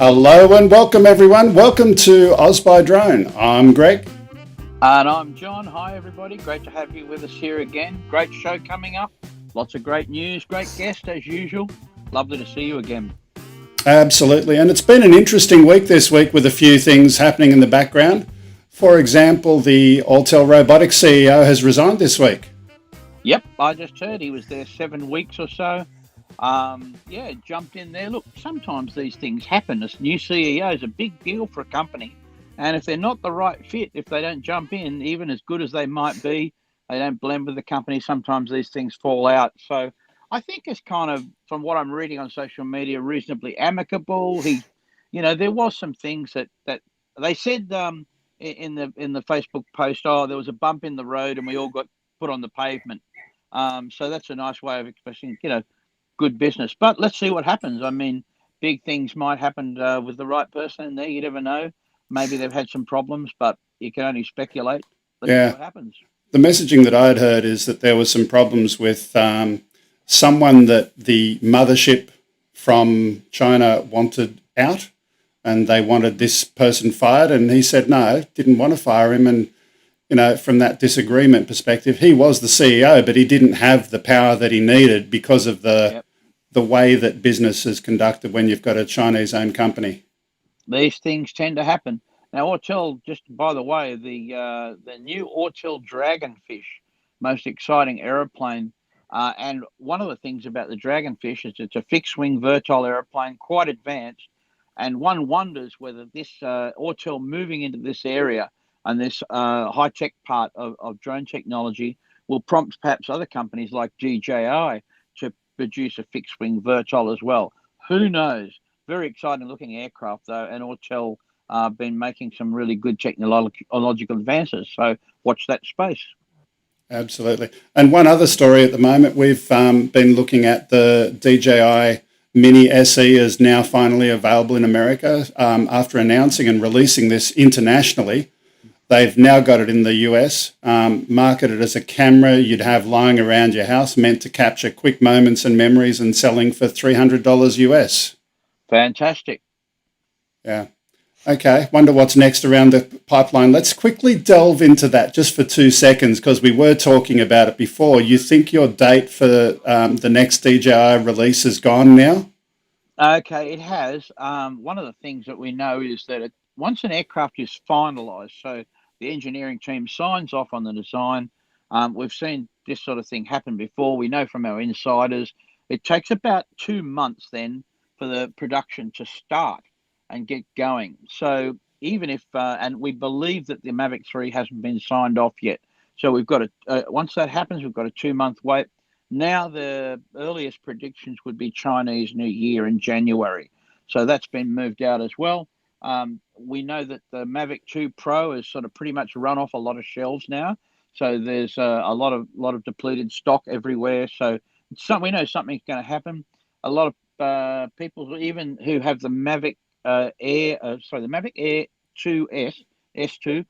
Hello and welcome everyone. Welcome to OzByDrone. I'm Greg. And I'm John. Hi everybody. Great to have you with us here again. Great show coming up. Lots of great news. Great guest as usual. Lovely to see you again. Absolutely. And it's been an interesting week this week with a few things happening in the background. For example, the Autel Robotics CEO has resigned this week. Yep, I just heard he was there 7 weeks or so. Jumped in there. Look, sometimes these things happen. This new CEO is a big deal for a company. And if they're not the right fit, if they don't jump in, even as good as they might be, they don't blend with the company. Sometimes these things fall out. So I think it's kind of, from what I'm reading on social media, reasonably amicable. There was some things that they said in the Facebook post. Oh, there was a bump in the road, and we all got put on the pavement. So that's a nice way of expressing, good business. But let's see what happens. I mean, big things might happen with the right person in there. You never know. Maybe they've had some problems, but you can only speculate. Let's see what happens. The messaging that I'd heard is that there was some problems with someone that the mothership from China wanted out, and they wanted this person fired, and he said no, didn't want to fire him. And from that disagreement perspective, he was the CEO, but he didn't have the power that he needed because of the way that business is conducted when you've got a Chinese-owned company. These things tend to happen. Now, Autel, just by the way, the new Autel Dragonfish, most exciting aeroplane. And one of the things about the Dragonfish is it's a fixed-wing vertol aeroplane, quite advanced. And one wonders whether this Autel moving into this area and this high-tech part of drone technology will prompt perhaps other companies like DJI to produce a fixed-wing vertol as well. Who knows? Very exciting looking aircraft, though, and Autel been making some really good technological advances. So watch that space. Absolutely. And one other story at the moment, we've been looking at the DJI Mini SE is now finally available in America after announcing and releasing this internationally. They've now got it in the US, marketed as a camera you'd have lying around your house, meant to capture quick moments and memories, and selling for $300 US. Fantastic. Yeah. Okay. Wonder what's next around the pipeline. Let's quickly delve into that just for 2 seconds, because we were talking about it before. You think your date for the next DJI release is gone now? Okay, it has. One of the things that we know is that once an aircraft is finalised, so the engineering team signs off on the design. We've seen this sort of thing happen before. We know from our insiders, it takes about 2 months then for the production to start and get going. So even if, and we believe that the Mavic 3 hasn't been signed off yet. So we've got once that happens, we've got a 2-month wait. Now the earliest predictions would be Chinese New Year in January. So that's been moved out as well. We know that the Mavic 2 Pro has sort of pretty much run off a lot of shelves now. So there's a lot of depleted stock everywhere. So we know something's going to happen. A lot of people, even who have the Mavic the Mavic Air 2S S2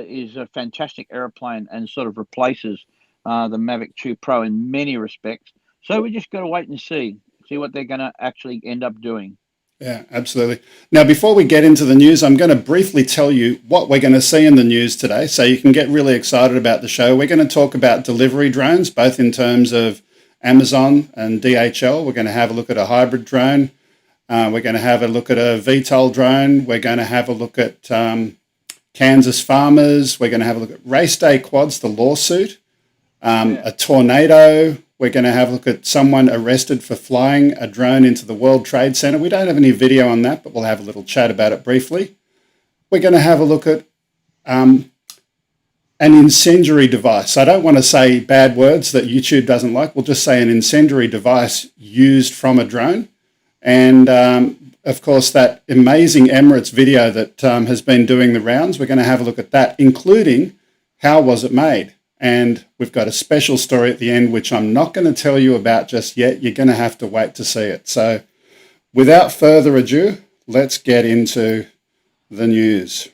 is a fantastic airplane and sort of replaces the Mavic 2 Pro in many respects. So we just got to wait and see what they're going to actually end up doing. Yeah, absolutely. Now, before we get into the news, I'm going to briefly tell you what we're going to see in the news today so you can get really excited about the show. We're going to talk about delivery drones, both in terms of Amazon and DHL. We're going to have a look at a hybrid drone. We're going to have a look at a VTOL drone. We're going to have a look at Kansas farmers. We're going to have a look at race day quads, the lawsuit, a tornado. We're going to have a look at someone arrested for flying a drone into the World Trade Center. We don't have any video on that, but we'll have a little chat about it briefly. We're going to have a look at an incendiary device. I don't want to say bad words that YouTube doesn't like. We'll just say an incendiary device used from a drone. And, of course, that amazing Emirates video that has been doing the rounds. We're going to have a look at that, including how was it made? And we've got a special story at the end, which I'm not going to tell you about just yet. You're going to have to wait to see it. So without further ado, let's get into the news.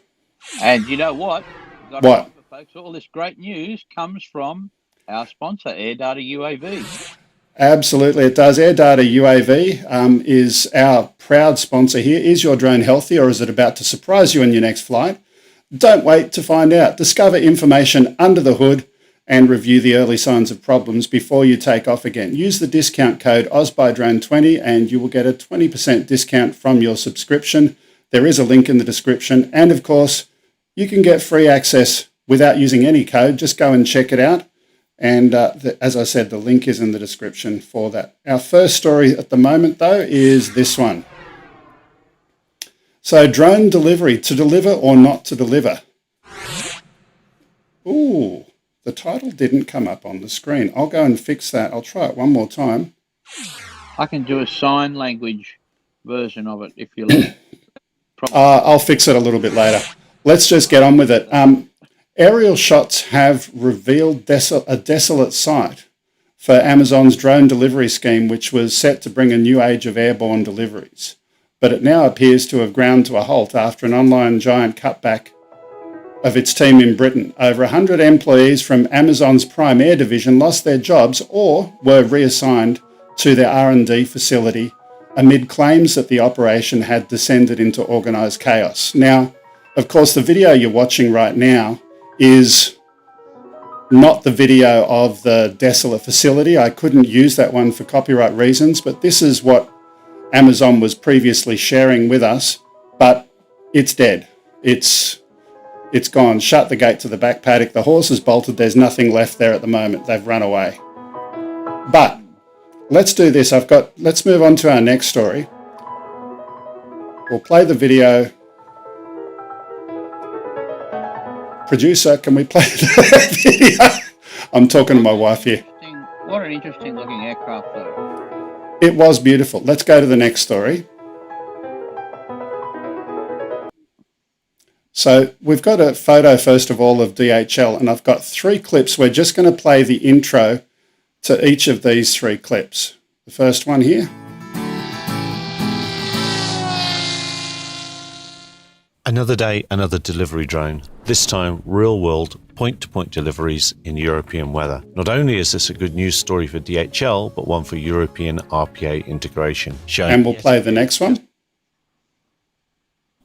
And you know what? What? Remember, folks, all this great news comes from our sponsor, AirData UAV. Absolutely, it does. AirData UAV is our proud sponsor here. Is your drone healthy, or is it about to surprise you in your next flight? Don't wait to find out. Discover information under the hood and review the early signs of problems before you take off again. Use the discount code OzByDrone20 and you will get a 20% discount from your subscription. There is a link in the description. And of course, you can get free access without using any code. Just go and check it out. And as I said, the link is in the description for that. Our first story at the moment, though, is this one. So drone delivery, to deliver or not to deliver. Ooh, the title didn't come up on the screen. I'll go and fix that. I'll try it one more time. I can do a sign language version of it if you like. I'll fix it a little bit later. Let's just get on with it. Aerial shots have revealed a desolate sight for Amazon's drone delivery scheme, which was set to bring a new age of airborne deliveries. But it now appears to have ground to a halt after an online giant cutback of its team in Britain. Over 100 employees from Amazon's Prime Air division lost their jobs or were reassigned to their R&D facility amid claims that the operation had descended into organised chaos. Now, of course, the video you're watching right now is not the video of the desolate facility. I couldn't use that one for copyright reasons, but this is what Amazon was previously sharing with us, but it's dead. It's gone. Shut the gate to the back paddock. The horse has bolted. There's nothing left there at the moment. They've run away. But let's do this. Let's move on to our next story. We'll play the video. Producer, can we play the video? I'm talking to my wife here. What an interesting looking aircraft, though. It was beautiful. Let's go to the next story. So we've got a photo, first of all, of DHL, and I've got 3 clips. We're just going to play the intro to each of these 3 clips. The first one here. Another day, another delivery drone. This time, real-world point-to-point deliveries in European weather. Not only is this a good news story for DHL, but one for European RPA integration. And we'll play the next one.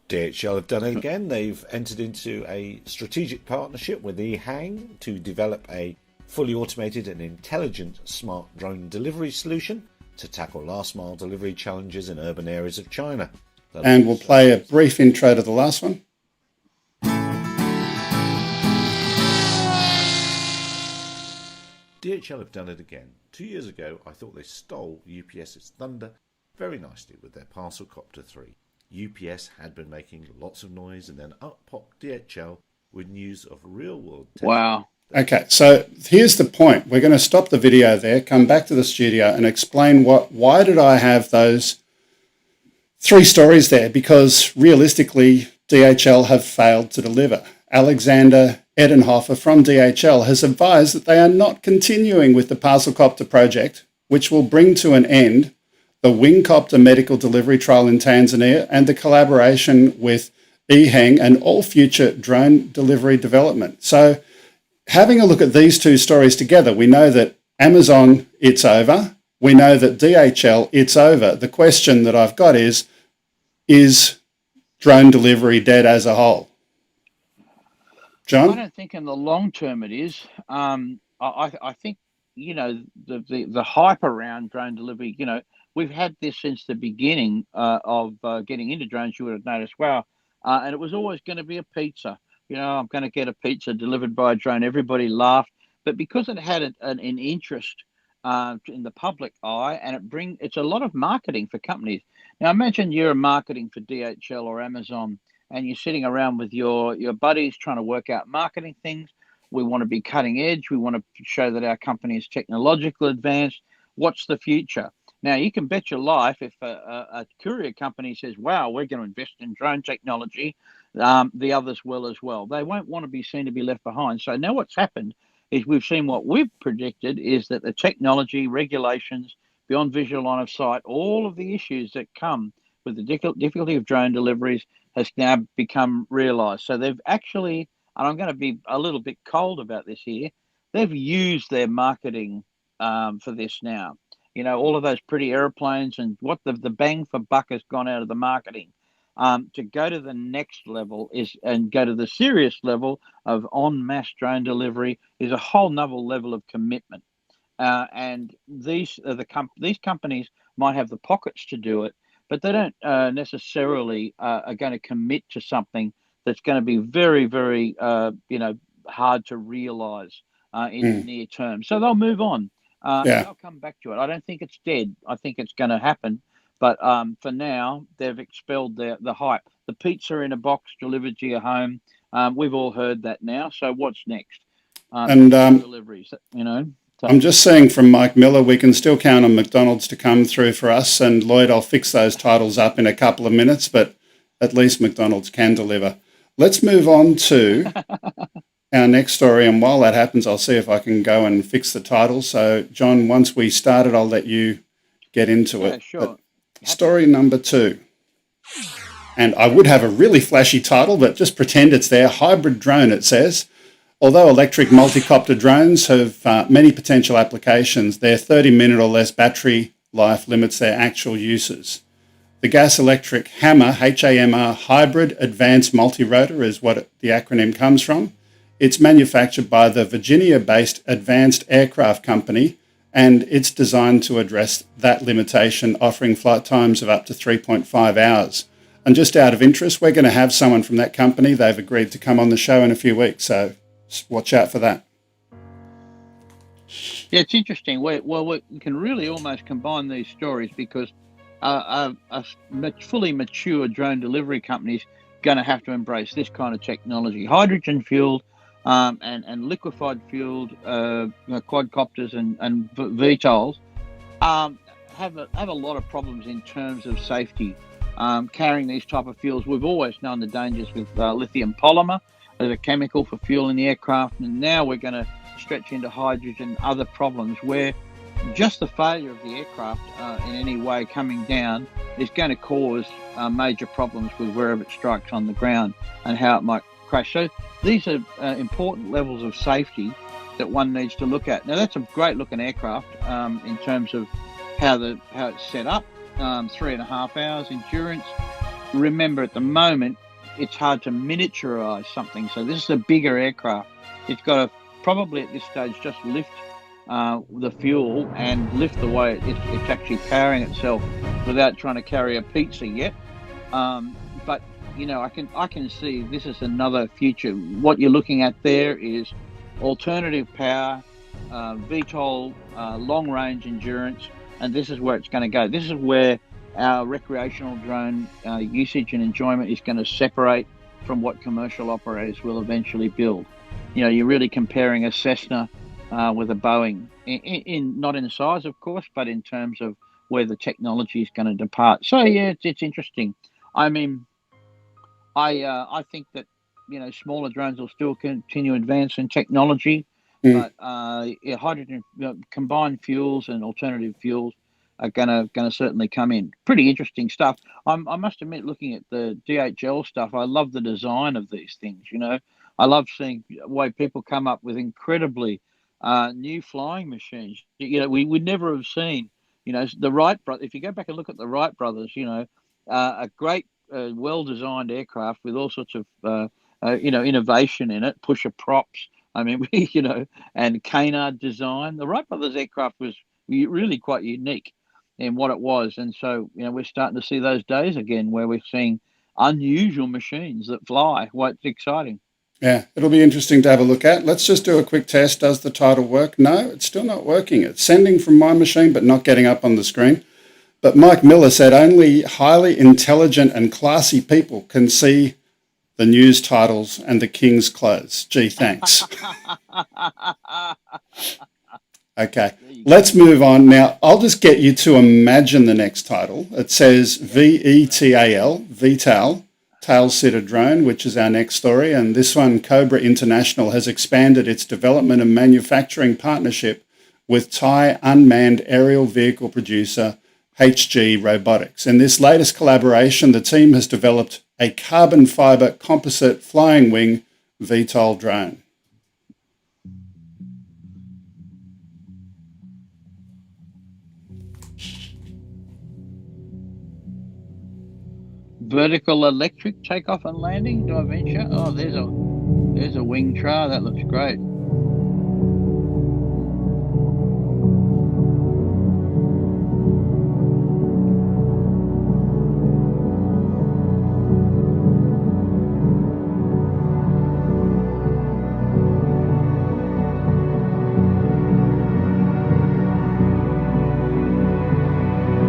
DHL have done it again. They've entered into a strategic partnership with EHang to develop a fully automated and intelligent smart drone delivery solution to tackle last-mile delivery challenges in urban areas of China. And we'll play a brief intro to the last one. DHL have done it again. 2 years ago, I thought they stole UPS's thunder very nicely with their Parcel Copter 3. UPS had been making lots of noise, and then up popped DHL with news of real-world testing. Wow. Okay, so here's the point. We're going to stop the video there, come back to the studio and explain why did I have those 3 stories there, because realistically, DHL have failed to deliver. Alexander Edenhofer from DHL has advised that they are not continuing with the Parcelcopter project, which will bring to an end the Wingcopter medical delivery trial in Tanzania and the collaboration with EHang and all future drone delivery development. So having a look at these 2 stories together, we know that Amazon, it's over. We know that DHL, it's over. The question that I've got is drone delivery dead as a whole? John? I don't think in the long term it is. I think, the hype around drone delivery, we've had this since the beginning of getting into drones. You would have noticed, wow. And it was always going to be a pizza. I'm going to get a pizza delivered by a drone. Everybody laughed. But because it had an interest in the public eye, and it's a lot of marketing for companies. Now imagine you're marketing for DHL or Amazon, and you're sitting around with your buddies trying to work out marketing things. We want to be cutting edge. We want to show that our company is technologically advanced. What's the future? Now you can bet your life if a courier company says, wow, we're going to invest in drone technology, the others will as well. They won't want to be seen to be left behind. So now what's happened is we've seen what we've predicted is that the technology, regulations, beyond visual line of sight, all of the issues that come with the difficulty of drone deliveries has now become realised. So they've actually, and I'm going to be a little bit cold about this here, they've used their marketing for this now. all of those pretty airplanes and what the bang for buck has gone out of the marketing. To go to the next level and go to the serious level of en masse drone delivery is a whole nother level of commitment. And these companies might have the pockets to do it, but they don't necessarily are going to commit to something that's going to be very, very, hard to realize in the near term. So they'll move on. And they'll come back to it. I don't think it's dead. I think it's going to happen. But for now, they've expelled the hype. The pizza in a box delivered to your home. We've all heard that now. So what's next? Deliveries, So. I'm just saying from Mike Miller, we can still count on McDonald's to come through for us. And Lloyd, I'll fix those titles up in a couple of minutes, but at least McDonald's can deliver. Let's move on to our next story. And while that happens, I'll see if I can go and fix the title. So, John, once we start it, I'll let you get into it. Sure. Story number 2. And I would have a really flashy title, but just pretend it's there. Hybrid drone, it says. Although electric multi-copter drones have many potential applications, their 30-minute or less battery life limits their actual uses. The gas-electric HAMR, H-A-M-R, Hybrid Advanced Multi-Rotor is what the acronym comes from. It's manufactured by the Virginia-based Advanced Aircraft Company, and it's designed to address that limitation, offering flight times of up to 3.5 hours. And just out of interest, we're going to have someone from that company. They've agreed to come on the show in a few weeks, so watch out for that. Yeah, it's interesting. We can really almost combine these stories because a fully mature drone delivery company is going to have to embrace this kind of technology. Hydrogen-fueled and liquefied-fueled quadcopters and VTOLs have a lot of problems in terms of safety. Carrying these type of fuels, we've always known the dangers with lithium polymer as a chemical for fueling the aircraft, and now we're going to stretch into hydrogen and other problems where just the failure of the aircraft in any way coming down is going to cause major problems with wherever it strikes on the ground and how it might crash. So these are important levels of safety that one needs to look at. Now that's a great looking aircraft in terms of how it's set up, 3.5 hours endurance. Remember, at the moment, it's hard to miniaturize something. So this is a bigger aircraft. It's got to probably at this stage just lift the fuel and lift the way it's actually powering itself without trying to carry a pizza yet. But I can see this is another future. What you're looking at there is alternative power, VTOL, long range endurance, and this is where it's going to go. This is where our recreational drone usage and enjoyment is going to separate from what commercial operators will eventually build. You're really comparing a Cessna with a Boeing, not in size, of course, but in terms of where the technology is going to depart. So, yeah, it's interesting. I mean, I think that, smaller drones will still continue advancing technology, but hydrogen, combined fuels and alternative fuels are going to certainly come in. Pretty interesting stuff. I must admit, looking at the DHL stuff, I love the design of these things. I love seeing the way people come up with incredibly new flying machines. We would never have seen. The Wright brothers. If you go back and look at the Wright brothers, a great, well-designed aircraft with all sorts of innovation in it, pusher props. I mean, and canard design. The Wright brothers aircraft was really quite unique in what it was. And so, we're starting to see those days again where we're seeing unusual machines that fly. Well, it's exciting. Yeah, it'll be interesting to have a look at. Let's just do a quick test. Does the title work? No, it's still not working. It's sending from my machine, but not getting up on the screen. But Mike Miller said only highly intelligent and classy people can see the news titles and the king's clothes. Gee, thanks. Okay, let's move on. Now, I'll just get you to imagine the next title. It says VETAL, VTAL, tail-sitter drone, which is our next story. And this one, Cobra International, has expanded its development and manufacturing partnership with Thai unmanned aerial vehicle producer HG Robotics. In this latest collaboration, the team has developed a carbon fibre composite flying wing VTOL drone. Vertical electric takeoff and landing, do I venture? Oh, there's a wing trail. That looks great.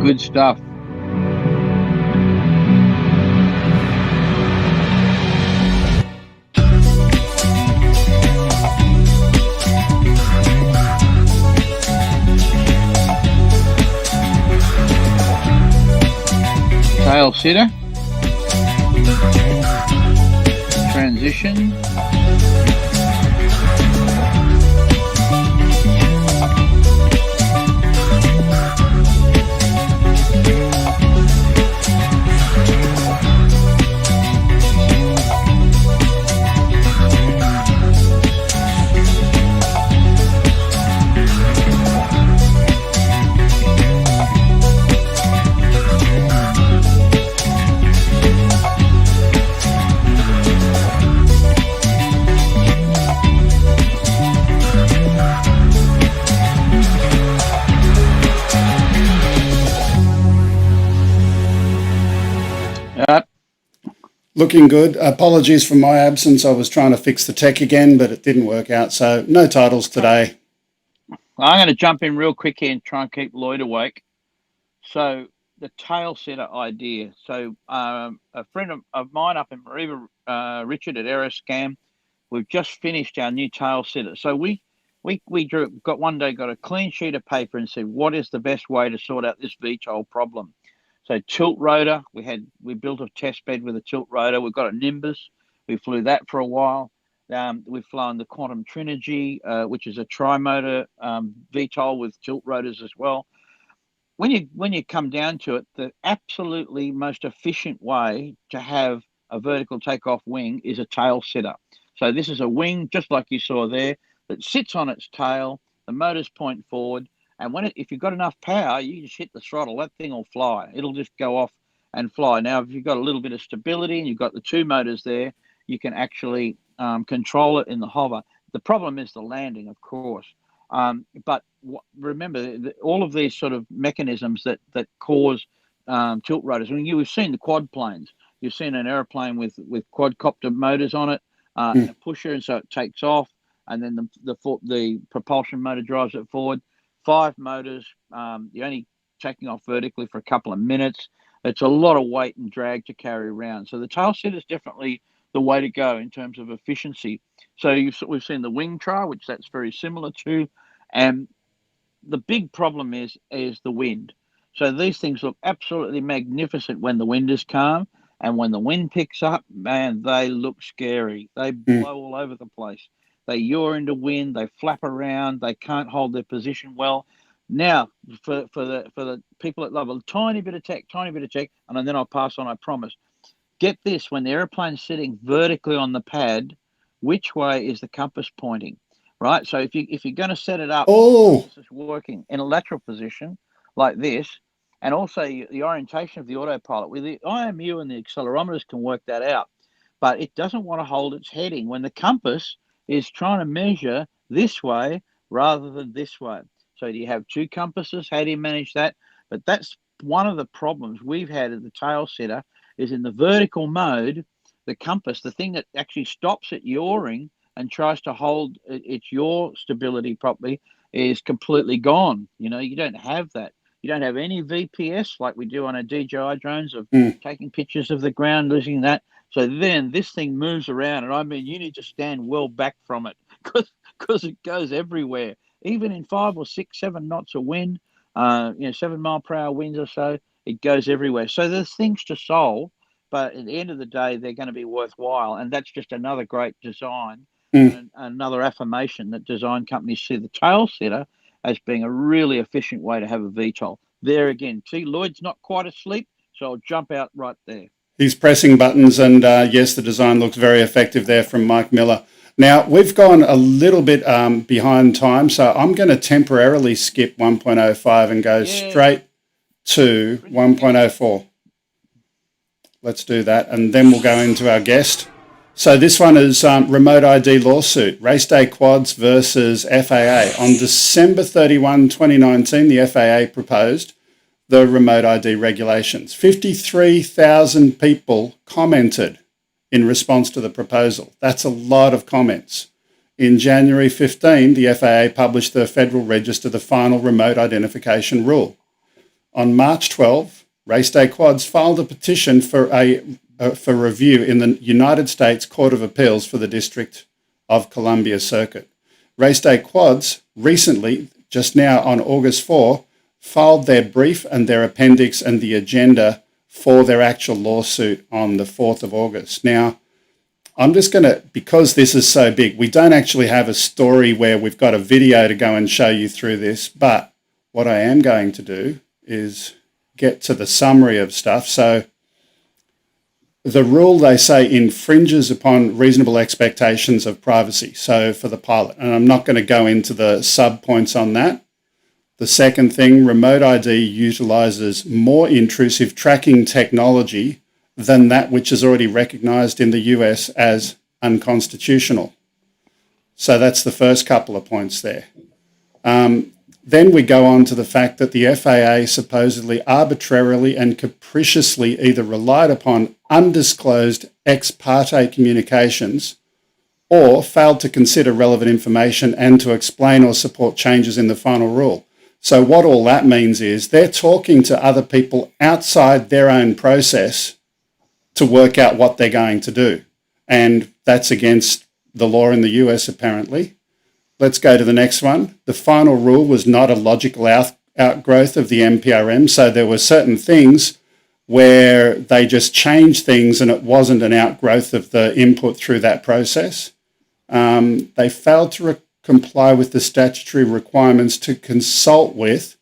Good stuff. Tail sitter. Transition. Looking good. Apologies for my absence. I was trying to fix the tech again, but it didn't work out. So no titles today. I'm going to jump in real quick here and try and keep Lloyd awake. So the tail setter idea. So a friend of mine up in Mariva, Richard at Aeroscam, we've just finished our new tail setter. So we got a clean sheet of paper and said, what is the best way to sort out this VTOL problem? So tilt rotor, we built a test bed with a tilt rotor. We've got a Nimbus. We flew that for a while. We've flown the Quantum Trinergy, which is a tri-motor VTOL with tilt rotors as well. When you come down to it, the absolutely most efficient way to have a vertical takeoff wing is a tail setter. So this is a wing, just like you saw there, that sits on its tail. The motors point forward. And if you've got enough power, you just hit the throttle. That thing will fly. It'll just go off and fly. Now, if you've got a little bit of stability and you've got the two motors there, you can actually control it in the hover. The problem is the landing, of course. But remember, all of these sort of mechanisms that cause tilt rotors. I mean, you've seen the quad planes. You've seen an aeroplane with quadcopter motors on it and a pusher, and so it takes off, and then the propulsion motor drives it forward. 5 motors, you're only taking off vertically for a couple of minutes. It's a lot of weight and drag to carry around. So the tail setter is definitely the way to go in terms of efficiency. So we've seen the wing trial, which that's very similar to, and the big problem is the wind. So these things look absolutely magnificent when the wind is calm, and when the wind picks up, man, they look scary. They blow all over the place. They yaw into wind, they flap around, they can't hold their position well. Now, for the people that love a tiny bit of tech, and then I'll pass on, I promise. Get this, when the airplane's sitting vertically on the pad, which way is the compass pointing, right? So if you're going to set it up, this is working in a lateral position like this, and also the orientation of the autopilot, with the IMU and the accelerometers can work that out, but it doesn't want to hold its heading when the compass is trying to measure this way rather than this way. So do you have 2 compasses? How do you manage that? But that's one of the problems we've had at the tail setter, is in the vertical mode, the compass, the thing that actually stops it yawing and tries to hold its yaw stability properly, is completely gone. You know, you don't have that. You don't have any VPS like we do on our DJI drones of taking pictures of the ground, losing that. So then this thing moves around, and I mean, you need to stand well back from it because it goes everywhere. Even in 5 or 6, 7 knots of wind, 7 mile per hour winds or so, it goes everywhere. So there's things to solve, but at the end of the day, they're going to be worthwhile. And that's just another great design, and another affirmation that design companies see the tail setter as being a really efficient way to have a VTOL. There again, see, Lloyd's not quite asleep, so I'll jump out right there. He's pressing buttons, and yes, the design looks very effective there from Mike Miller. Now, we've gone a little bit behind time, so I'm going to temporarily skip 1.05 and go straight to 1.04. let's do that, and then we'll go into our guest. So this one is remote ID lawsuit, race day quads versus FAA. On December 31, 2019, the FAA proposed the remote ID regulations. 53,000 people commented in response to the proposal. That's a lot of comments. In January 15, the FAA published the Federal Register the final remote identification rule. On March 12, Race Day Quads filed a petition for review in the United States Court of Appeals for the District of Columbia Circuit. Race Day Quads recently, just now on August 4, filed their brief and their appendix and the agenda for their actual lawsuit on the 4th of August. Now, I'm just going to, because this is so big, we don't actually have a story where we've got a video to go and show you through this, but what I am going to do is get to the summary of stuff. So the rule, they say, infringes upon reasonable expectations of privacy, so for the pilot, and I'm not going to go into the sub-points on that. The second thing, remote ID utilises more intrusive tracking technology than that which is already recognised in the US as unconstitutional. So that's the first couple of points there. Then we go on to the fact that the FAA supposedly arbitrarily and capriciously either relied upon undisclosed ex parte communications or failed to consider relevant information and to explain or support changes in the final rule. So what all that means is they're talking to other people outside their own process to work out what they're going to do. And that's against the law in the US, apparently. Let's go to the next one. The final rule was not a logical outgrowth of the NPRM. So there were certain things where they just changed things and it wasn't an outgrowth of the input through that process. They failed to comply with the statutory requirements to consult with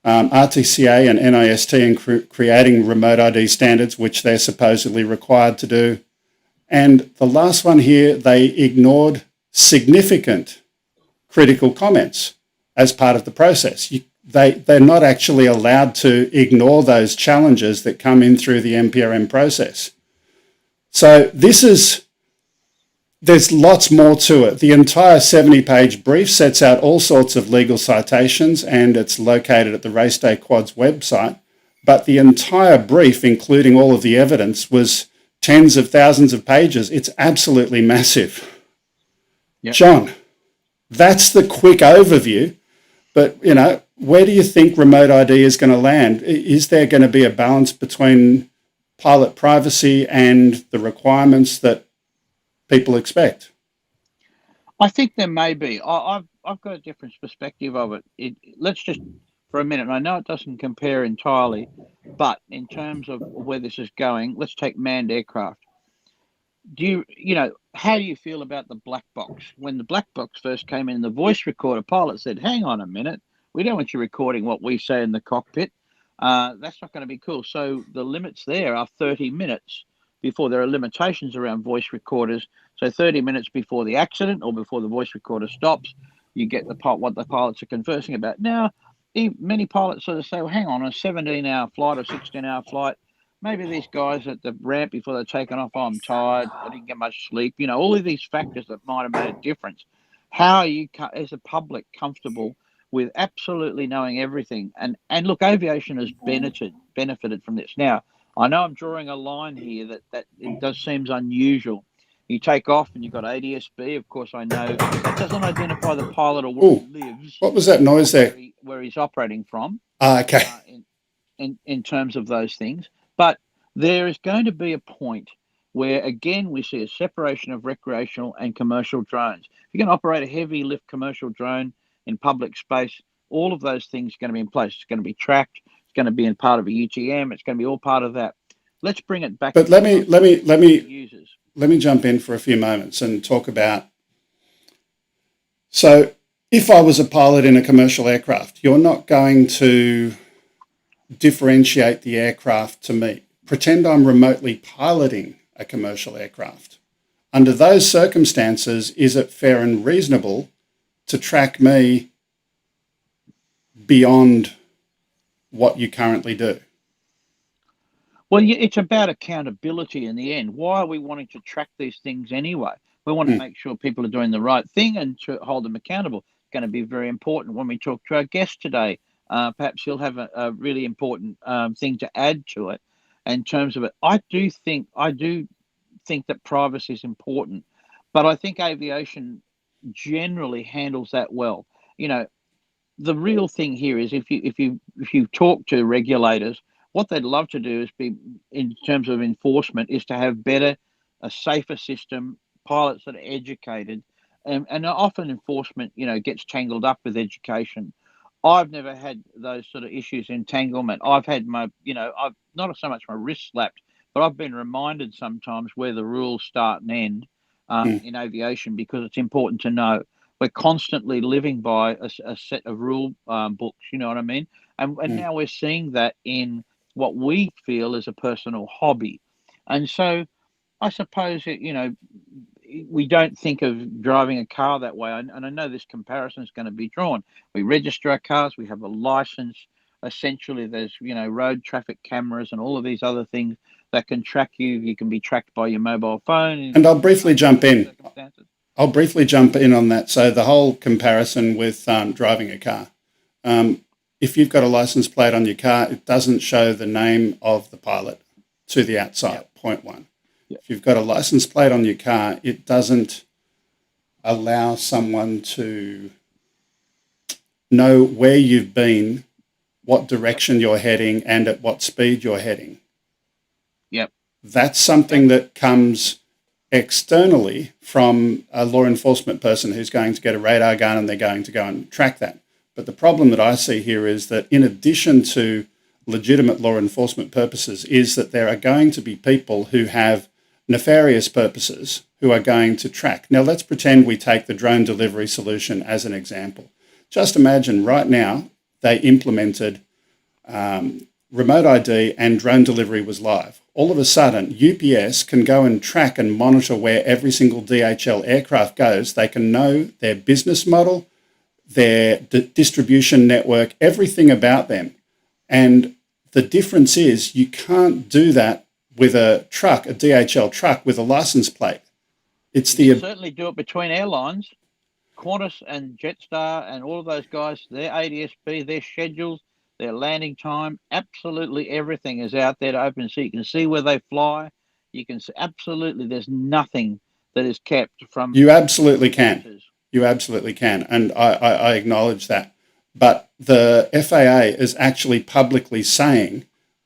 RTCA and NIST in creating remote ID standards, which they're supposedly required to do. And the last one here, they ignored significant critical comments as part of the process. They're not actually allowed to ignore those challenges that come in through the NPRM process. So there's lots more to it. The entire 70-page brief sets out all sorts of legal citations, and it's located at the Race Day Quads website. But the entire brief, including all of the evidence, was tens of thousands of pages. It's absolutely massive. Yep. John, that's the quick overview. But, where do you think remote ID is going to land? Is there going to be a balance between pilot privacy and the requirements that people expect? I think there may be. I've got a different perspective of it. Let's just, for a minute, I know it doesn't compare entirely, but in terms of where this is going, let's take manned aircraft. How do you feel about the black box? When the black box first came in, the voice recorder pilot said, hang on a minute, we don't want you recording what we say in the cockpit. That's not going to be cool. So the limits there are 30 minutes before there are limitations around voice recorders. So 30 minutes before the accident or before the voice recorder stops, you get what the pilots are conversing about. Now, many pilots sort of say, well, hang on, a 17-hour flight or 16-hour flight, maybe these guys at the ramp before they're taking off, I'm tired, I didn't get much sleep. All of these factors that might have made a difference. How are you, as a public, comfortable with absolutely knowing everything? And look, aviation has benefited from this. Now, I know I'm drawing a line here that it does seems unusual. You take off and you've got ADSB. Of course, I know that doesn't identify the pilot or where he lives. What was that noise there? Where he's operating from. Okay. In terms of those things. But there is going to be a point where, again, we see a separation of recreational and commercial drones. If you're going to operate a heavy lift commercial drone in public space, all of those things are going to be in place. It's going to be tracked. It's going to be in part of a UTM. It's going to be all part of that. Let's bring it back. But let me jump in for a few moments and talk about. So, if I was a pilot in a commercial aircraft, you're not going to differentiate the aircraft to me. Pretend I'm remotely piloting a commercial aircraft. Under those circumstances, is it fair and reasonable to track me beyond what you currently do? Well, it's about accountability in the end. Why are we wanting to track these things anyway? We want to make sure people are doing the right thing and to hold them accountable. It's going to be very important when we talk to our guest today. Perhaps he'll have a really important thing to add to it in terms of it. I do think that privacy is important, but I think aviation generally handles that well. You know, the real thing here is if you talk to regulators, what they'd love to do is be, in terms of enforcement, is to have a safer system, pilots that are educated, and often enforcement, gets tangled up with education. I've never had those sort of issues, entanglement. I've had I've not so much my wrist slapped, but I've been reminded sometimes where the rules start and end in aviation, because it's important to know. We're constantly living by a set of rule books, you know what I mean? And now we're seeing that in what we feel is a personal hobby. And so I suppose, we don't think of driving a car that way. And I know this comparison is going to be drawn. We register our cars, we have a license. Essentially, there's, road traffic cameras and all of these other things that can track you. You can be tracked by your mobile phone. And I'll briefly jump in. I'll briefly jump in on that. So the whole comparison with driving a car. If you've got a license plate on your car, it doesn't show the name of the pilot to the outside, point one. If you've got a license plate on your car, it doesn't allow someone to know where you've been, what direction you're heading, and at what speed you're heading. Yep. That's something that comes externally from a law enforcement person who's going to get a radar gun and they're going to go and track that. But the problem that I see here is that in addition to legitimate law enforcement purposes is that there are going to be people who have nefarious purposes who are going to track. Now, let's pretend we take the drone delivery solution as an example. Just imagine right now they implemented remote ID and drone delivery was live. All of a sudden, UPS can go and track and monitor where every single DHL aircraft goes. They can know their business model, their distribution network, everything about them. And the difference is you can't do that with a truck, a DHL truck with a license plate. You can certainly do it between airlines. Qantas and Jetstar and all of those guys, their ADSB, their schedules, their landing time, absolutely everything is out there to open, so you can see where they fly. You can see, absolutely, there's nothing that is kept from. You absolutely can. You absolutely can. And I acknowledge that. But the FAA is actually publicly saying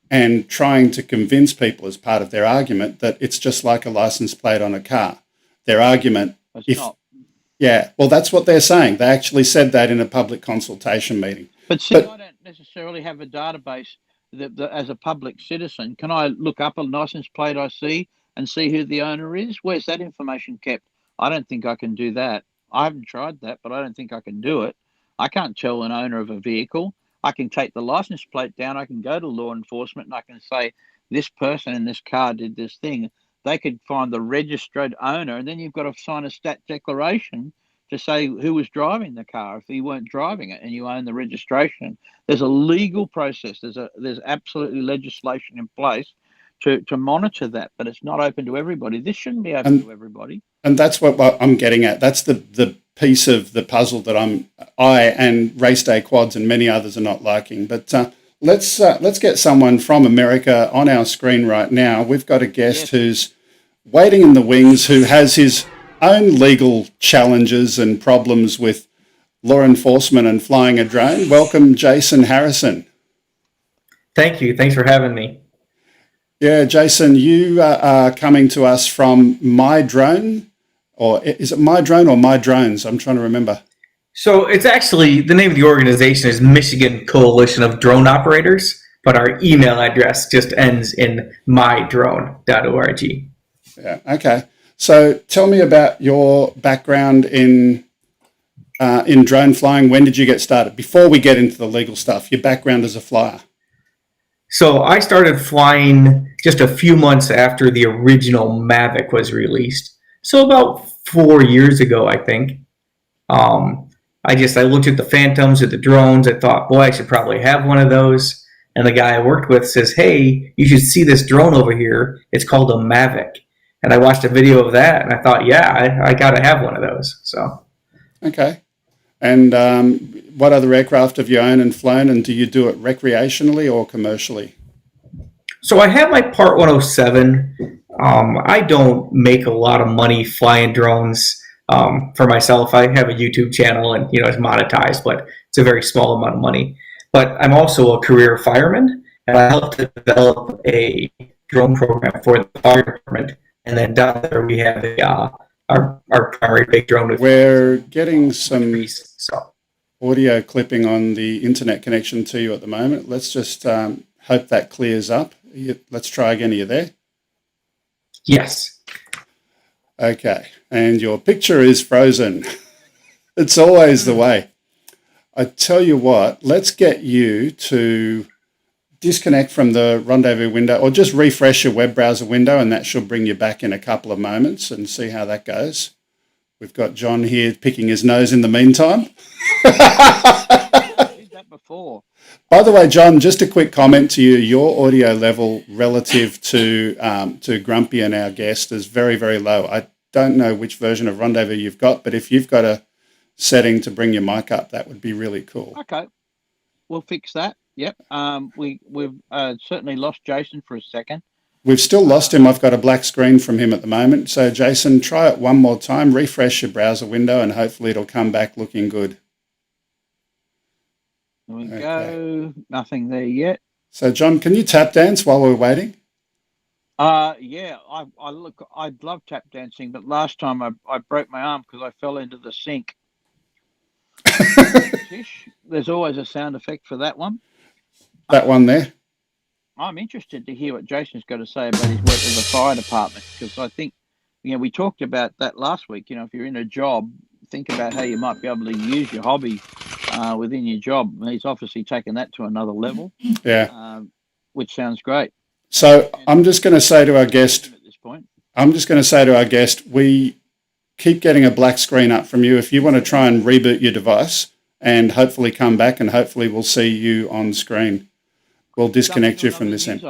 and trying to convince people as part of their argument that it's just like a license plate on a car. Their argument, yeah, well, that's what they're saying. They actually said that in a public consultation meeting. But see, I don't necessarily have a database that as a public citizen. Can I look up a license plate I see and see who the owner is? Where's that information kept? I don't think I can do that. I haven't tried that, but I don't think I can do it. I can't tell an owner of a vehicle. I can take the license plate down. I can go to law enforcement and I can say, this person in this car did this thing. They could find the registered owner, and then you've got to sign a stat declaration to say who was driving the car if you weren't driving it and you own the registration. There's a legal process. There's absolutely legislation in place to monitor that, but it's not open to everybody. This shouldn't be open to everybody. And that's what I'm getting at. That's the piece of the puzzle that I and Race Day Quads and many others are not liking. But let's get someone from America on our screen right now. We've got a guest who's waiting in the wings, who has his own legal challenges and problems with law enforcement and flying a drone. Welcome, Jason Harrison. Thank you. Thanks for having me. Yeah, Jason, you are coming to us from MyDrone, or is it MyDrone or MyDrones? I'm trying to remember. So it's actually, the name of the organization is Michigan Coalition of Drone Operators, but our email address just ends in mydrone.org. Yeah, okay. So tell me about your background in drone flying. When did you get started? Before we get into the legal stuff, your background as a flyer. So I started flying just a few months after the original Mavic was released. So about 4 years ago, I think. I looked at the Phantoms, at the drones. I thought, boy, I should probably have one of those. And the guy I worked with says, "Hey, you should see this drone over here. It's called a Mavic." And I watched a video of that, and I thought, yeah, I got to have one of those. So, Okay. And what other aircraft have you owned and flown, and do you do it recreationally or commercially? so I have my Part 107. I don't make a lot of money flying drones for myself. I have a YouTube channel, and it's monetized, but it's a very small amount of money. But I'm also a career fireman, and I helped to develop a drone program for the fire department. And then down there we have our primary big drone. We're getting some So audio clipping on the internet connection to you at the moment. Let's just hope that clears up. Let's try again. Are you there? yes. Okay. And your picture is frozen. It's always the way. I tell you what, let's get you to disconnect from the rendezvous window, or just refresh your web browser window, and that should bring you back in a couple of moments, and see how that goes. We've got John here picking his nose in the meantime. I did that before. By the way, John, just a quick comment to you. Your audio level relative to Grumpy and our guest is very, very low. I don't know which version of Rendezvous you've got, but if you've got a setting to bring your mic up, that would be really cool. Okay, we'll fix that. Yep. We've certainly lost Jason for a second. We've still lost him. I've got a black screen from him at the moment. So, Jason, try it one more time. Refresh your browser window, and hopefully it'll come back looking good. There we go. Nothing there yet. So, John, can you tap dance while we're waiting? Yeah. I'd love tap dancing, but last time I broke my arm because I fell into the sink. There's always a sound effect for that one. That one there. I'm interested to hear what Jason's got to say about his work with the fire department, because I think, we talked about that last week. If you're in a job, think about how you might be able to use your hobby within your job. He's obviously taken that to another level. Yeah. Which sounds great. So I'm just going to say to our guest, At this point, we keep getting a black screen up from you. If you want to try and reboot your device and hopefully come back, and hopefully we'll see you on screen. We'll disconnect you from this end.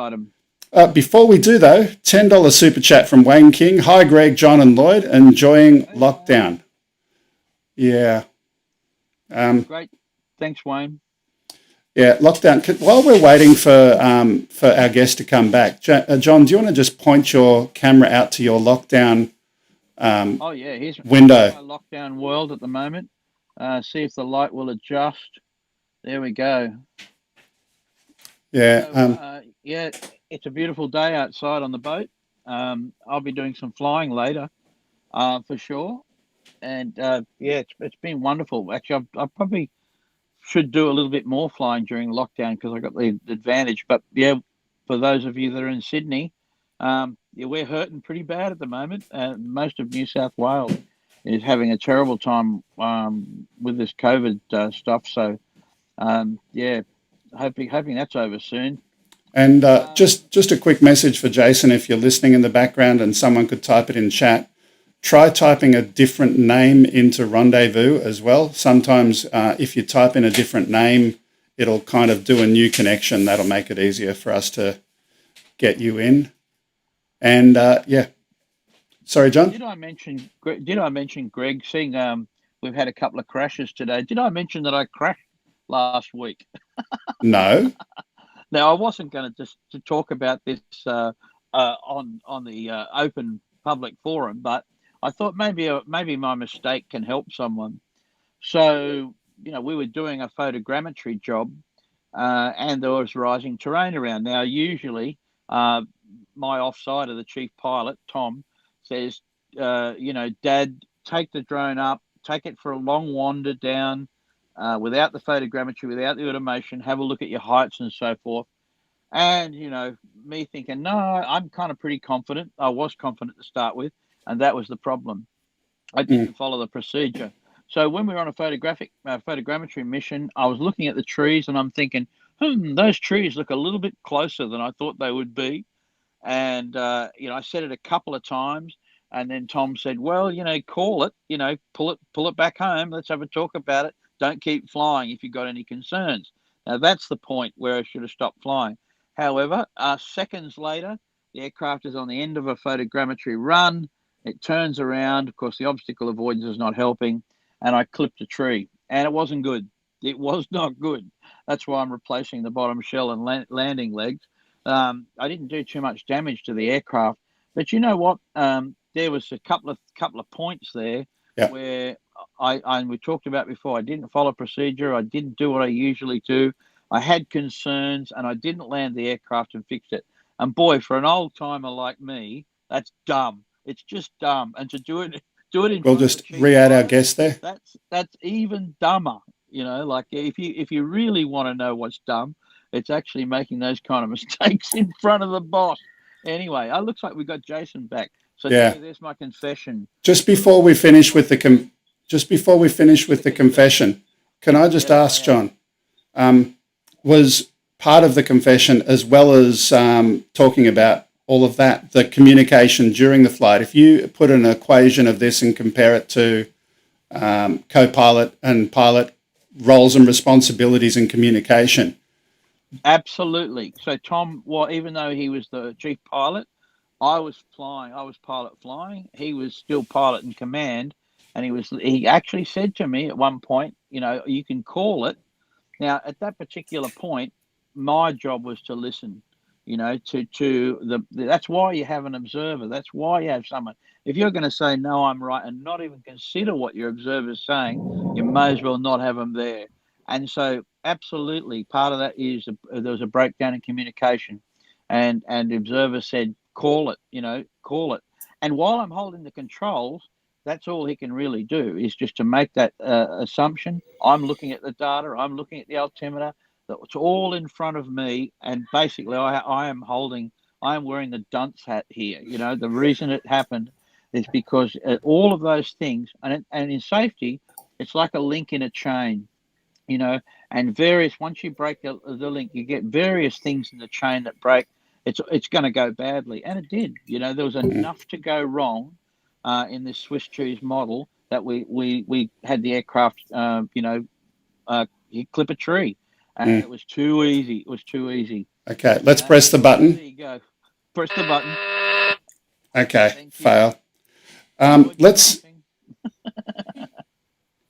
Before we do, though, $10 super chat from Wayne King. Hi, Greg, John, and Lloyd. Enjoying lockdown. Yeah. Great. Thanks, Wayne. Yeah, lockdown. While we're waiting for our guest to come back, John, do you want to just point your camera out to your lockdown Here's window? My lockdown world at the moment. See if the light will adjust. There we go. Yeah. So, it's a beautiful day outside on the boat. I'll be doing some flying later, for sure. And it's been wonderful. Actually, I probably should do a little bit more flying during lockdown because I got the advantage. But yeah, for those of you that are in Sydney, we're hurting pretty bad at the moment. Most of New South Wales is having a terrible time with this COVID stuff. So hoping that's over soon. And just a quick message for Jason, if you're listening in the background and someone could type it in chat, try typing a different name into Rendezvous as well. Sometimes if you type in a different name, it'll kind of do a new connection. That'll make it easier for us to get you in. And sorry, John? Did I mention, Greg, seeing we've had a couple of crashes today. Did I mention that I crashed last week? No. Now, I wasn't going to talk about this on the open public forum, but I thought maybe my mistake can help someone. So, we were doing a photogrammetry job, and there was rising terrain around. Now, usually, my offside of the chief pilot, Tom, says, Dad, take the drone up, take it for a long wander down, without the photogrammetry, without the automation, have a look at your heights and so forth. And, me thinking, no, I'm kind of pretty confident. I was confident to start with, and that was the problem. I didn't follow the procedure. So when we were on a photogrammetry mission, I was looking at the trees and I'm thinking, those trees look a little bit closer than I thought they would be. And, I said it a couple of times. And then Tom said, well, call it, pull it back home. Let's have a talk about it. Don't keep flying if you've got any concerns. Now, that's the point where I should have stopped flying. However, seconds later, the aircraft is on the end of a photogrammetry run. It turns around. Of course, the obstacle avoidance is not helping, and I clipped a tree, and it wasn't good. It was not good. That's why I'm replacing the bottom shell and landing legs. I didn't do too much damage to the aircraft, but you know what? There was a couple of points there where and we talked about before. I didn't follow procedure. I didn't do what I usually do. I had concerns, and I didn't land the aircraft and fix it. And boy, for an old timer like me, that's dumb. It's just dumb. And to do it in. We'll just re-add our guest there. That's even dumber. You know, like if you really want to know what's dumb, it's actually making those kind of mistakes in front of the boss. Anyway, it looks like we got Jason back. So there's my confession. Just before we finish with the confession, can I just ask, John, was part of the confession, as well as talking about all of that, the communication during the flight? If you put an equation of this and compare it to co-pilot and pilot roles and responsibilities in communication. Absolutely. So Tom, even though he was the chief pilot, I was pilot flying. He was still pilot in command, and he actually said to me at one point, you know, you can call it. Now, at that particular point, my job was to listen, you know, that's why you have an observer. That's why you have someone. If you're going to say, no, I'm right, and not even consider what your observer's saying, you may as well not have them there. And so absolutely part of that is there was a breakdown in communication, and the observer said, call it. And while I'm holding the controls, that's all he can really do, is just to make that assumption. I'm looking at the data. I'm looking at the altimeter. It's all in front of me. And basically I am wearing the dunce hat here. You know, the reason it happened is because all of those things, and in safety, it's like a link in a chain, you know, and once you break the link, you get various things in the chain that break. It's going to go badly. And it did. You know, there was enough to go wrong in this Swiss cheese model that we had the aircraft, you clip a tree. And it was too easy. It was too easy. Okay, let's press the button. There you go. Press the button. Okay, fail. Let's.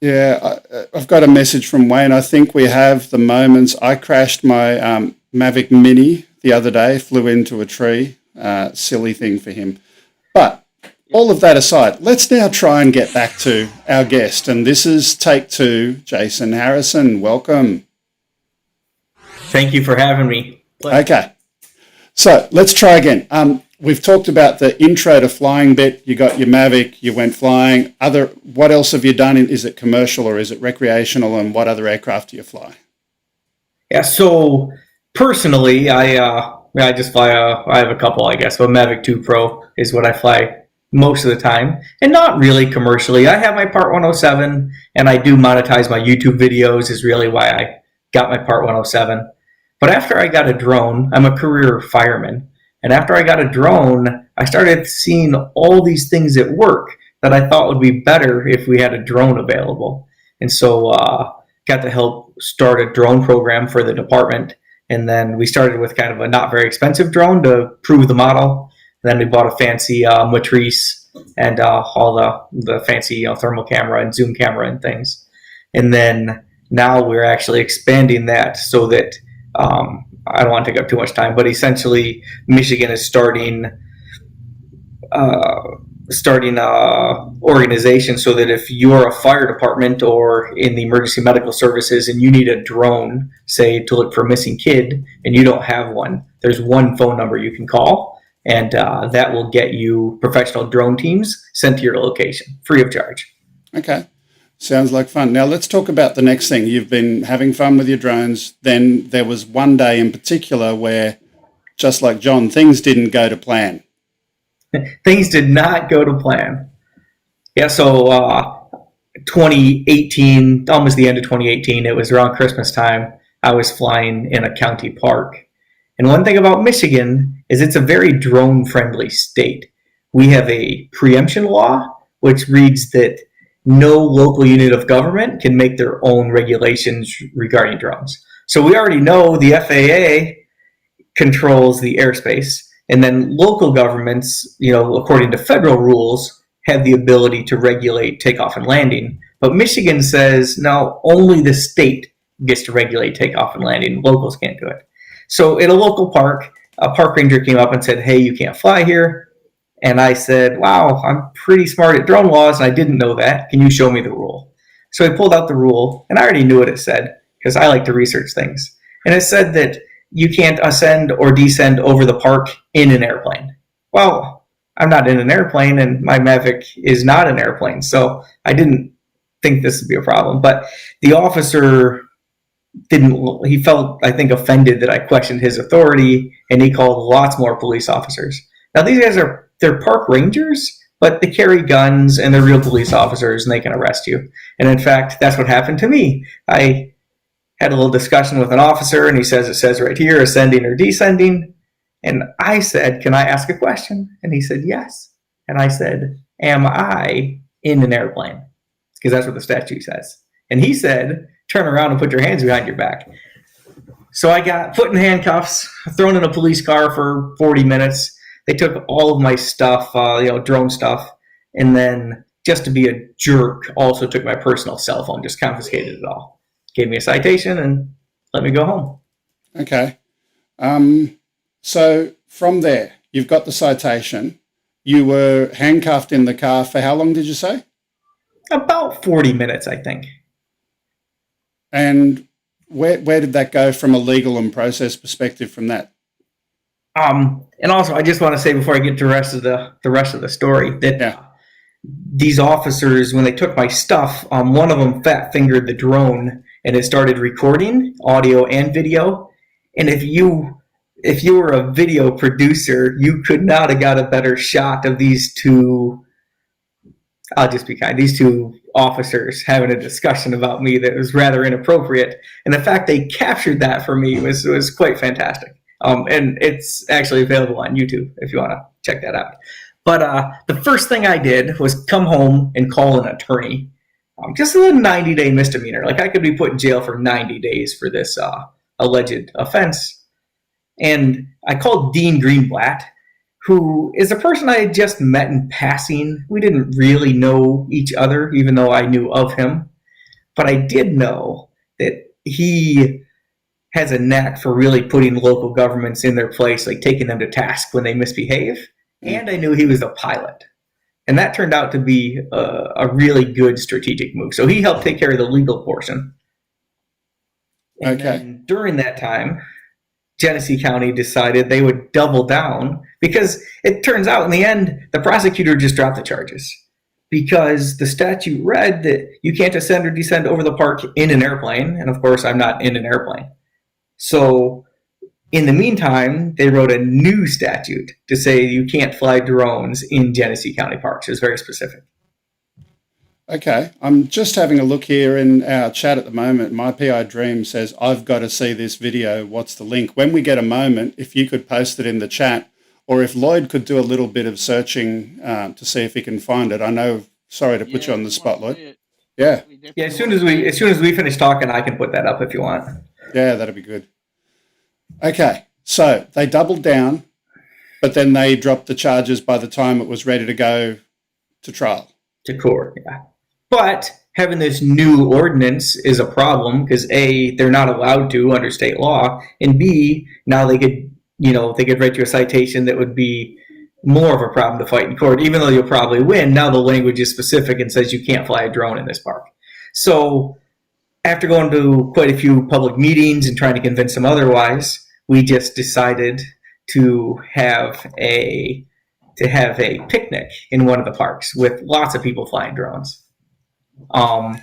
I've got a message from Wayne. I think we have the moments. I crashed my Mavic Mini the other day, flew into a tree. Silly thing for him. But all of that aside, let's now try and get back to our guest. And this is take 2, Jason Harrison. Welcome. Thank you for having me. Okay. So let's try again. We've talked about the intro to flying bit. You got your Mavic, you went flying. What else have you done? Is it commercial or is it recreational? And what other aircraft do you fly? Yeah, so personally, I just fly I have a couple, I guess. But Mavic 2 Pro is what I fly most of the time, and not really commercially. I have my Part 107, and I do monetize my YouTube videos, is really why I got my Part 107. But after I got a drone, I'm a career fireman, and after I got a drone, I started seeing all these things at work that I thought would be better if we had a drone available. And so got to help start a drone program for the department. And then we started with kind of a not very expensive drone to prove the model. And then we bought a fancy Matrice and all the fancy thermal camera and zoom camera and things. And then now we're actually expanding that so that I don't want to take up too much time, but essentially Michigan is starting organization so that if you're a fire department or in the emergency medical services and you need a drone, say to look for a missing kid, and you don't have one, there's one phone number you can call, and that will get you professional drone teams sent to your location free of charge. Okay. Sounds like fun. Now let's talk about the next thing. You've been having fun with your drones. Then there was one day in particular where, just like John, things didn't go to plan. Things did not go to plan. Yeah, so 2018, almost the end of 2018, it was around Christmas time, I was flying in a county park. And one thing about Michigan is it's a very drone-friendly state. We have a preemption law, which reads that no local unit of government can make their own regulations regarding drones. So we already know the FAA controls the airspace, and then local governments, according to federal rules, have the ability to regulate takeoff and landing. But Michigan says, no, only the state gets to regulate takeoff and landing. Locals can't do it. So in a local park, a park ranger came up and said, hey, you can't fly here. And I said, wow, I'm pretty smart at drone laws, and I didn't know that. Can you show me the rule? So I pulled out the rule, and I already knew what it said because I like to research things. And it said that you can't ascend or descend over the park in an airplane. Well, I'm not in an airplane, and my Mavic is not an airplane, so I didn't think this would be a problem. But the officer he felt, I think, offended that I questioned his authority, and he called lots more police officers. Now, these guys they're park rangers, but they carry guns, and they're real police officers, and they can arrest you. And in fact, that's what happened to me. I had a little discussion with an officer, and it says right here, ascending or descending. And I said, can I ask a question? And he said, yes. And I said, am I in an airplane? Because that's what the statute says. And he said, turn around and put your hands behind your back. So I got put in handcuffs, thrown in a police car for 40 minutes. They took all of my stuff, drone stuff. And then, just to be a jerk, also took my personal cell phone, just confiscated it all. Gave me a citation and let me go home. Okay. So from there, you've got the citation. You were handcuffed in the car for how long did you say? About 40 minutes, I think. And where did that go from a legal and process perspective from that? And also, I just want to say before I get to the rest of the story that these officers, when they took my stuff, one of them fat fingered the drone and it started recording audio and video. And if you were a video producer, you could not have got a better shot of these two. I'll just be kind. These two officers having a discussion about me that was rather inappropriate, and the fact they captured that for me was quite fantastic. And it's actually available on YouTube if you want to check that out. But the first thing I did was come home and call an attorney. Just a 90-day misdemeanor. Like, I could be put in jail for 90 days for this alleged offense. And I called Dean Greenblatt, who is a person I had just met in passing. We didn't really know each other, even though I knew of him. But I did know that he has a knack for really putting local governments in their place, like taking them to task when they misbehave. And I knew he was a pilot. And that turned out to be a really good strategic move. So he helped take care of the legal portion. And then during that time, Genesee County decided they would double down, because it turns out in the end, the prosecutor just dropped the charges because the statute read that you can't ascend or descend over the park in an airplane. And of course, I'm not in an airplane. So in the meantime, they wrote a new statute to say you can't fly drones in Genesee County parks. It was very specific. Okay, I'm just having a look here in our chat at the moment. My PI Dream says, I've got to see this video. What's the link? When we get a moment, if you could post it in the chat, or if Lloyd could do a little bit of searching to see if he can find it. I know, sorry to put you on the spot, Lloyd. Yeah. Yeah, as soon as we finish talking, I can put that up if you want. Yeah, that'd be good. Okay, so they doubled down, but then they dropped the charges by the time it was ready to go to trial. To court, yeah. But having this new ordinance is a problem because A, they're not allowed to under state law, and B, now they could write you a citation that would be more of a problem to fight in court, even though you'll probably win. Now the language is specific and says you can't fly a drone in this park. So after going to quite a few public meetings and trying to convince them otherwise, we just decided to have a picnic in one of the parks with lots of people flying drones. We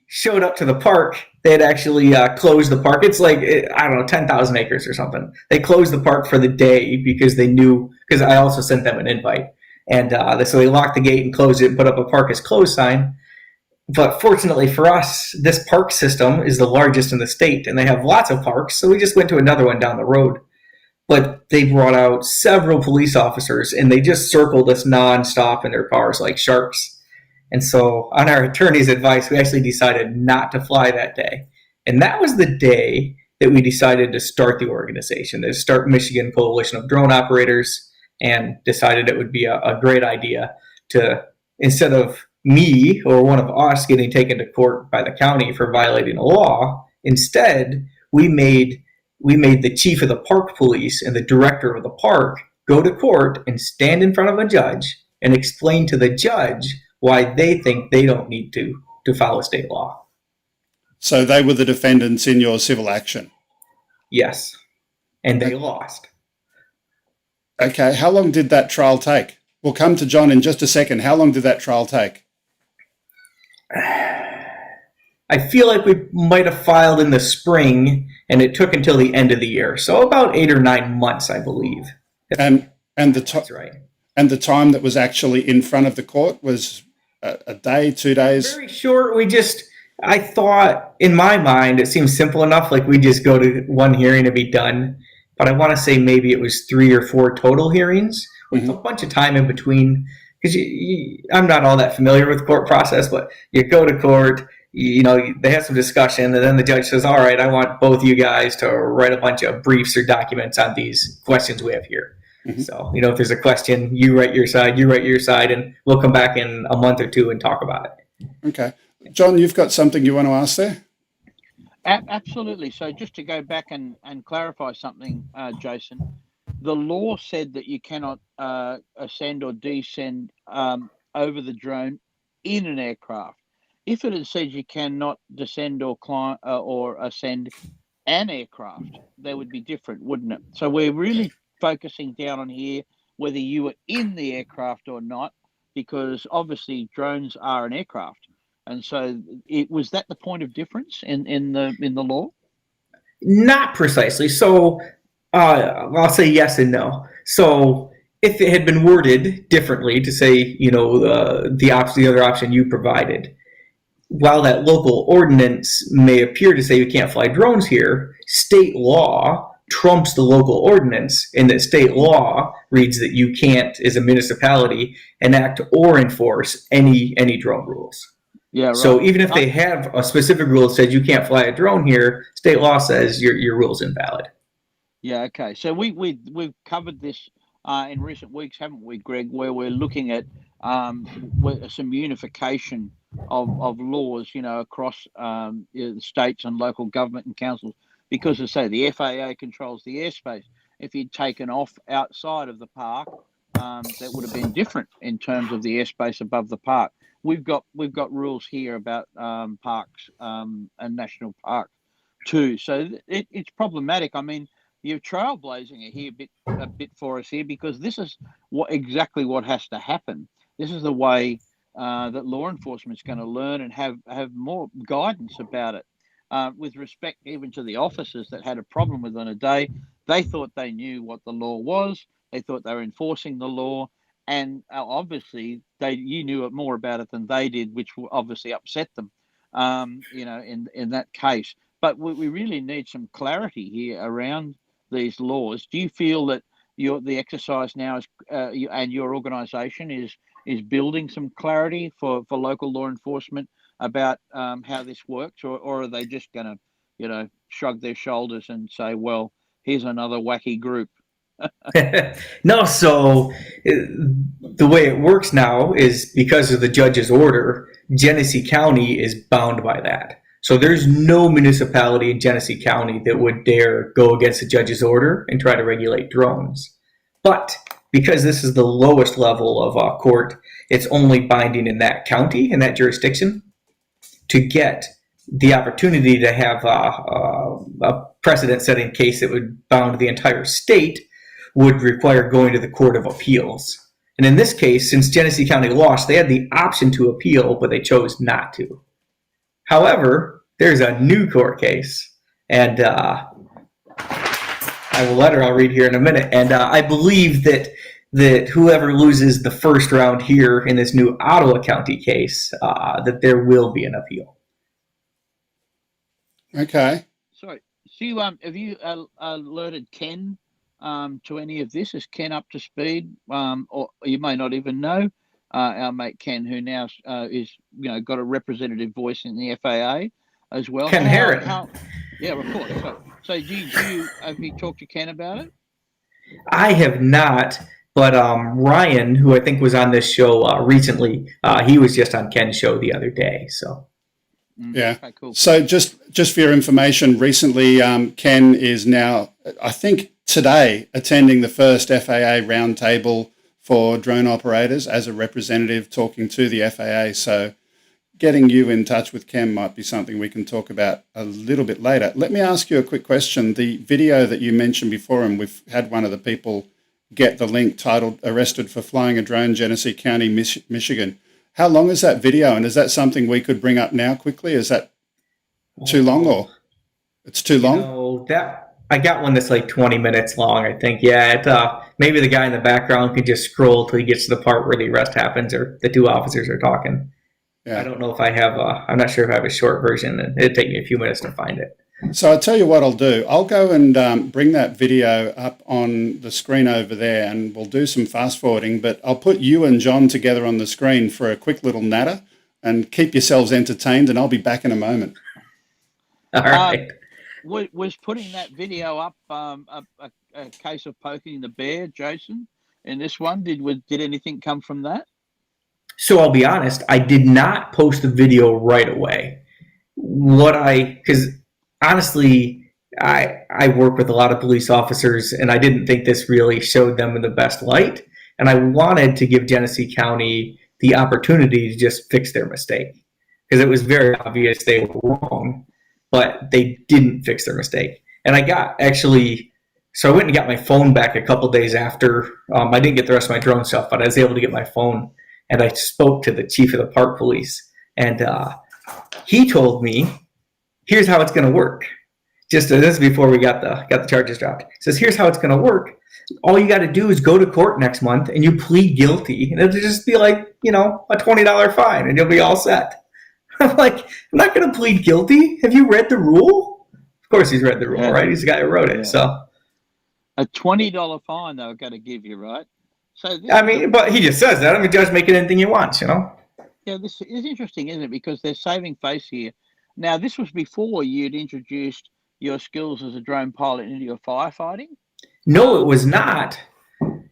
showed up to the park. They had actually closed the park. It's like, 10,000 acres or something. They closed the park for the day because they knew, because I also sent them an invite. And so they locked the gate and closed it and put up a park is closed sign. But fortunately for us, this park system is the largest in the state, and they have lots of parks. So we just went to another one down the road. But they brought out several police officers, and they just circled us nonstop in their cars like sharks. And so on our attorney's advice, we actually decided not to fly that day. And that was the day that we decided to start the organization, to start Michigan Coalition of Drone Operators, and decided it would be a great idea to, instead of me or one of us getting taken to court by the county for violating a law, instead we made the chief of the park police and the director of the park go to court and stand in front of a judge and explain to the judge why they think they don't need to follow state law. So they were the defendants in your civil action? Yes. And they lost. Okay. How long did that trial take? We'll come to John in just a second. How long did that trial take? I feel like we might have filed in the spring, and it took until the end of the year. So about 8 or 9 months, I believe. And That's right. And the time that was actually in front of the court was a day, 2 days? Very short. I thought, in my mind, it seems simple enough, like we just go to one hearing and be done. But I want to say maybe it was 3 or 4 total hearings with a bunch of time in between. Because I'm not all that familiar with the court process, but you go to court, they have some discussion, and then the judge says, all right, I want both you guys to write a bunch of briefs or documents on these questions we have here. Mm-hmm. So, if there's a question, you write your side, and we'll come back in a month or 2 and talk about it. Okay. John, you've got something you want to ask there? Absolutely. So just to go back and clarify something, Jason, the law said that you cannot ascend or descend over the drone in an aircraft. If it had said you cannot descend or climb or ascend an aircraft, that would be different, wouldn't it? So we're really focusing down on here whether you were in the aircraft or not, because obviously drones are an aircraft. And so was that the point of difference in the law? Not precisely. So I'll say yes and no. So if it had been worded differently to say, the other option you provided, while that local ordinance may appear to say you can't fly drones here, state law trumps the local ordinance, in that state law reads that you can't, as a municipality, enact or enforce any drone rules. Yeah, right. So even if they have a specific rule that says you can't fly a drone here, state law says your rule's invalid. Yeah, okay. So we've covered this in recent weeks, haven't we, Greg, where we're looking at some unification of laws, across the states and local government and councils, because, as I say, the FAA controls the airspace. If you'd taken off outside of the park, that would have been different in terms of the airspace above the park. We've got rules here about parks and national parks too. So it's problematic. I mean, you're trailblazing here a bit for us here, because this is exactly what has to happen. This is the way that law enforcement is going to learn and have more guidance about it. With respect even to the officers that had a problem with on a day, they thought they knew what the law was. They thought they were enforcing the law. And obviously, you knew more about it than they did, which obviously upset them, in that case. But we really need some clarity here around these laws. Do you feel that the exercise now is, and your organisation is building some clarity for local law enforcement about how this works, or are they just going to, shrug their shoulders and say, well, here's another wacky group? No, so the way it works now is, because of the judge's order, Genesee County is bound by that. So there's no municipality in Genesee County that would dare go against the judge's order and try to regulate drones. But because this is the lowest level of court, it's only binding in that county, in that jurisdiction. To get the opportunity to have a precedent-setting case that would bound the entire state would require going to the Court of Appeals. And in this case, since Genesee County lost, they had the option to appeal, but they chose not to. However, there's a new court case, and I have a letter I'll read here in a minute, and I believe that whoever loses the first round here in this new Ottawa County case, that there will be an appeal. Okay. Sorry. So have you alerted Ken to any of this? Is Ken up to speed? Or you may not even know our mate Ken, who now is got a representative voice in the FAA. as well. Ken Herron. Yeah, of course. So have you talked to Ken about it? I have not, but Ryan, who I think was on this show recently, he was just on Ken's show the other day. So Yeah. Okay, cool. So just for your information, recently Ken is now, I think today, attending the first FAA roundtable for drone operators as a representative talking to the FAA. So getting you in touch with Ken might be something we can talk about a little bit later. Let me ask you a quick question. The video that you mentioned before, and we've had one of the people get the link titled "Arrested for Flying a Drone, Genesee County, Michigan." How long is that video, and is that something we could bring up now quickly? Is that too long, or it's too long? No, that I got one that's like 20 minutes long, I think. Yeah, maybe the guy in the background can just scroll till he gets to the part where the arrest happens or the two officers are talking. Yeah. I don't know if I have I'm not sure if I have a short version, and it'd take me a few minutes to find it. So I'll tell you what I'll do. I'll go and bring that video up on the screen over there, and we'll do some fast forwarding, but I'll put you and John together on the screen for a quick little natter, and keep yourselves entertained, and I'll be back in a moment. All right. Was putting that video up a case of poking the bear, Jason? In this one, did anything come from that? So I'll be honest, I did not post the video right away. Because honestly, I work with a lot of police officers, and I didn't think this really showed them in the best light. And I wanted to give Genesee County the opportunity to just fix their mistake, because it was very obvious they were wrong, but they didn't fix their mistake. And so I went and got my phone back a couple days after. I didn't get the rest of my drone stuff, but I was able to get my phone. And I spoke to the chief of the park police, and he told me, "Here's how it's going to work." This is before we got the charges dropped. He says, "Here's how it's going to work. All you got to do is go to court next month, and you plead guilty, and it'll just be like a $20 fine, and you'll be all set." I'm like, "I'm not going to plead guilty. Have you read the rule?" Of course, he's read the rule, right? He's the guy who wrote it. So a $20 fine they're going to give you, right? So but he just says that. Judge make it anything he wants, Yeah, this is interesting, isn't it? Because they're saving face here. Now, this was before you'd introduced your skills as a drone pilot into your firefighting? No, it was not.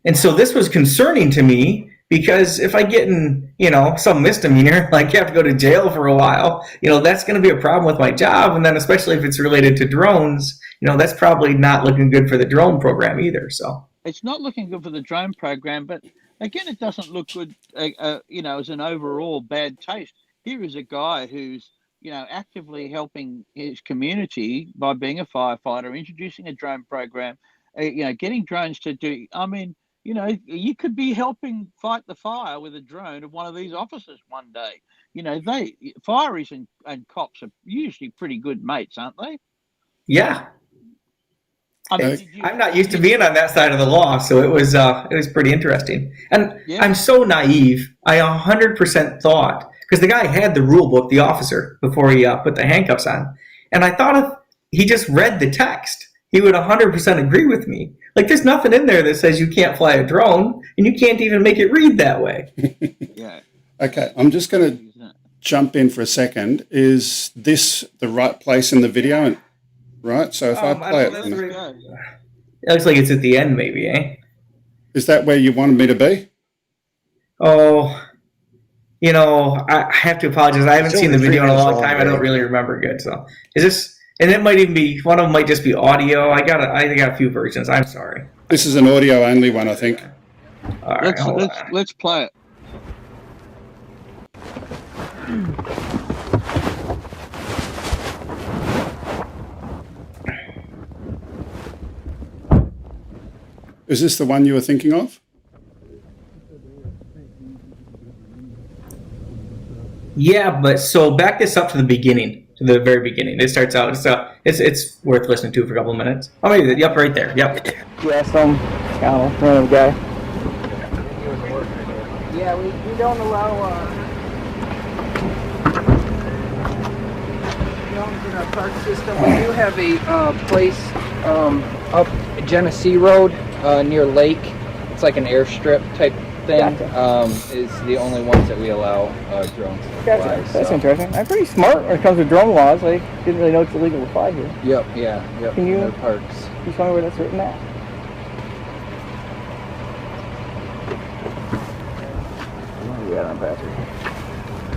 And so this was concerning to me, because if I get in, some misdemeanor, like you have to go to jail for a while, that's going to be a problem with my job. And then especially if it's related to drones, that's probably not looking good for the drone program either. So it's not looking good for the drone program, but again, it doesn't look good, as an overall bad taste. Here is a guy who's, actively helping his community by being a firefighter, introducing a drone program, getting drones to do. You could be helping fight the fire with a drone of one of these officers one day. Fireys and cops are usually pretty good mates, aren't they? Yeah. I'm not used to being on that side of the law, so it was pretty interesting. And yeah. I'm so naive. I 100% thought, because the guy had the rule book, the officer, before he put the handcuffs on, and I thought if he just read the text, he would 100% agree with me. Like, there's nothing in there that says you can't fly a drone, and you can't even make it read that way. Yeah. Okay, I'm just going to jump in for a second. Is this the right place in the video? Right, so if I play it... It looks like it's at the end, maybe, eh? Is that where you wanted me to be? Oh, I have to apologize. I haven't seen the video in a long time. I don't really remember good. So is this... And it might even be... One of them might just be audio. I got a few versions. I'm sorry. This is an audio-only one, I think. All right, let's play it. Is this the one you were thinking of? Yeah, but so back this up to the beginning, to the very beginning. It starts out, it's worth listening to for a couple of minutes. Oh, maybe, yep, right there, yep. Yeah, some kind of random guy. Yeah, we don't allow drones in our park system. We do have a place up Genesee Road near Lake. It's like an airstrip type thing Gotcha. is the only ones that we allow drones to fly. Gotcha. That's interesting. I'm pretty smart when it comes to drone laws. I didn't really know it's illegal to fly here. Yep, yep. Can you- No parks. Can you tell me where that's written at? Yeah, I'm passing.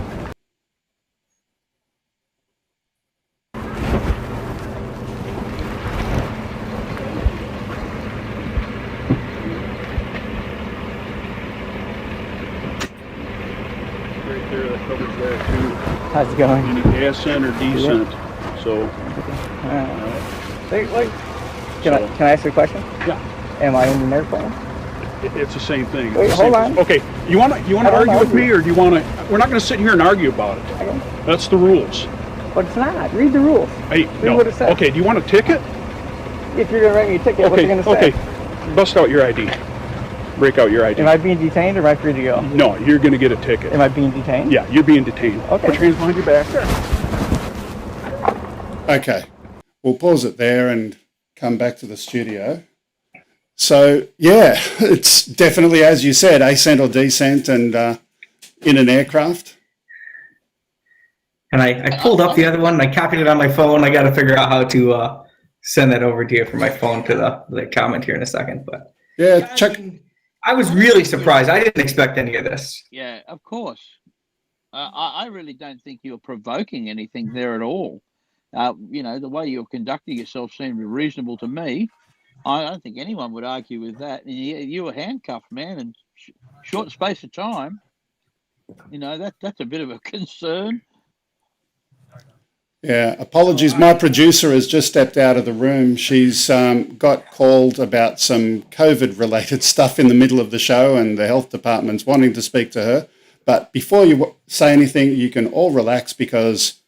Right there, that covers that too. How's it going? Any ascent or descent. So, Hey, like, can I ask you a question? yeah, Am I in an airplane? it's the same thing. Wait, It's the hold same- on. Okay, you want to I don't argue with argue. me, or do you want to? We're not going to sit here and argue about it. Okay. That's the rules. But it's not. Read the rules. Hey, no. what it says. Okay, do you want a ticket? If you're gonna write me a ticket, what's it Okay, gonna say? okay. Bust out your ID. Break out your ID. Am I being detained or am I free to go? No, you're going to get a ticket. Am I being detained? Yeah, you're being detained. Okay. Put your hands behind your back. Okay, we'll pause it there and come back to the studio. So, yeah, it's definitely, as you said, ascent or descent and in an aircraft. And I pulled up the other one and I copied it on my phone. I got to figure out how to send that over to you from my phone to the comment here in a second. But Yeah, check. I was really surprised. I didn't expect any of this. Yeah, of course. I really don't think you're provoking anything there at all. You know, the way you're conducting yourself seemed reasonable to me. I don't think anyone would argue with that. You were handcuffed, man, in short space of time. You know, that's a bit of a concern. Yeah, apologies. My producer has just stepped out of the room. She's got called about some COVID-related stuff in the middle of the show, and the health department's wanting to speak to her. But before you say anything, you can all relax because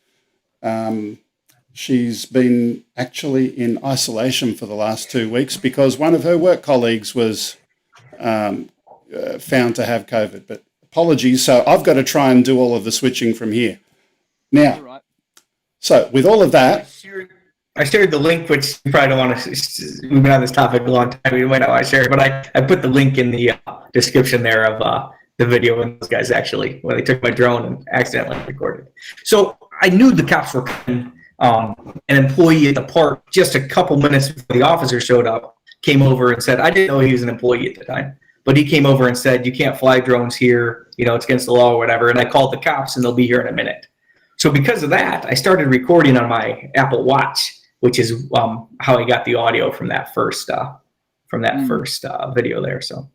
she's been actually in isolation for the last 2 weeks because one of her work colleagues was found to have COVID. But apologies. So I've got to try and do all of the switching from here. Now, All right. so with all of that, I shared the link, which you probably don't want to. We've been on this topic a long time. You might not want to share it, but I put the link in the description there of the video when those guys when they took my drone and accidentally recorded. So I knew the cops were coming. An employee at the park, just a couple minutes before the officer showed up, came over and said, I didn't know he was an employee at the time, but he came over and said, you can't fly drones here, you know, it's against the law or whatever. And I called the cops and they'll be here in a minute. So because of that, I started recording on my Apple Watch, which is how I got the audio from that first video there. So,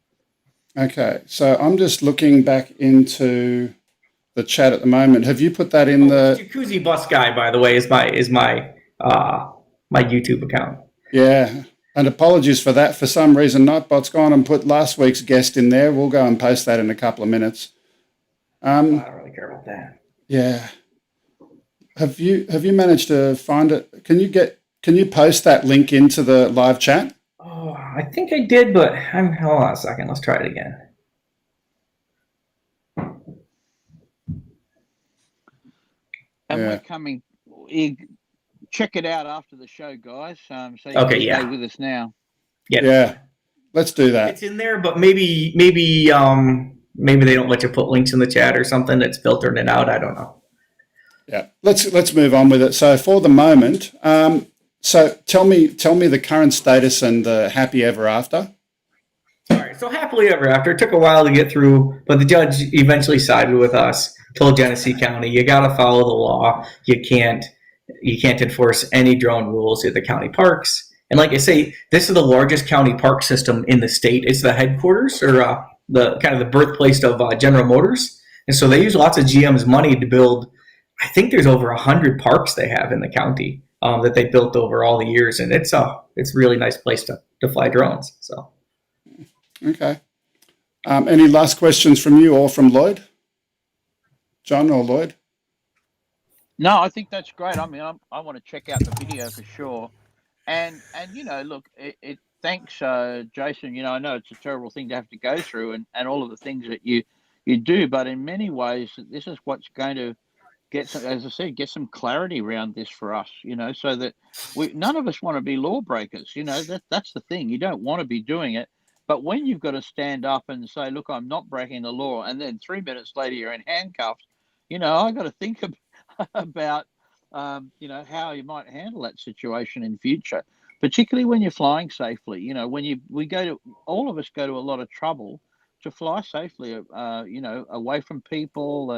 okay. So I'm just looking back into the chat at the moment. Have you put that in the Jacuzzi Bus Guy, by the way, is my my YouTube account. Yeah. And apologies for that. For some reason, Nightbot's gone and put last week's guest in there. We'll go and post that in a couple of minutes. I don't really care about that. Yeah. Have you managed to find it? Can you post that link into the live chat? Oh, I think I did, but hold on a second. Let's try it again. And Yeah. we're coming. Check it out after the show, guys. So you Okay, can yeah. stay with us now. Yeah. Let's do that. It's in there, but maybe they don't let you put links in the chat or something. It's filtering it out. I don't know. Yeah. Let's move on with it. So for the moment, so tell me the current status and the happy ever after. All right. So happily ever after. It took a while to get through, but the judge eventually sided with us. Told Genesee County, you got to follow the law. You can't enforce any drone rules at the county parks. And like I say, this is the largest county park system in the state. It's the headquarters or the kind of the birthplace of General Motors. And so they use lots of GM's money to build. I think there's over 100 parks they have in the county that they built over all the years. And it's a really nice place to fly drones. So. Okay. Any last questions from you or from Lloyd? John or Lloyd? No, I think that's great. I mean, I want to check out the video for sure. And you know, look, thanks, Jason. You know, I know it's a terrible thing to have to go through and all of the things that you do, but in many ways, this is what's going to get some, as I said, get some clarity around this for us. You know, so that none of us want to be lawbreakers. You know, that's the thing. You don't want to be doing it, But when you've got to stand up and say, look, I'm not breaking the law, and then 3 minutes later you're in handcuffs, I got to think about, how you might handle that situation in future, particularly when you're flying safely. All of us go to a lot of trouble to fly safely, away from people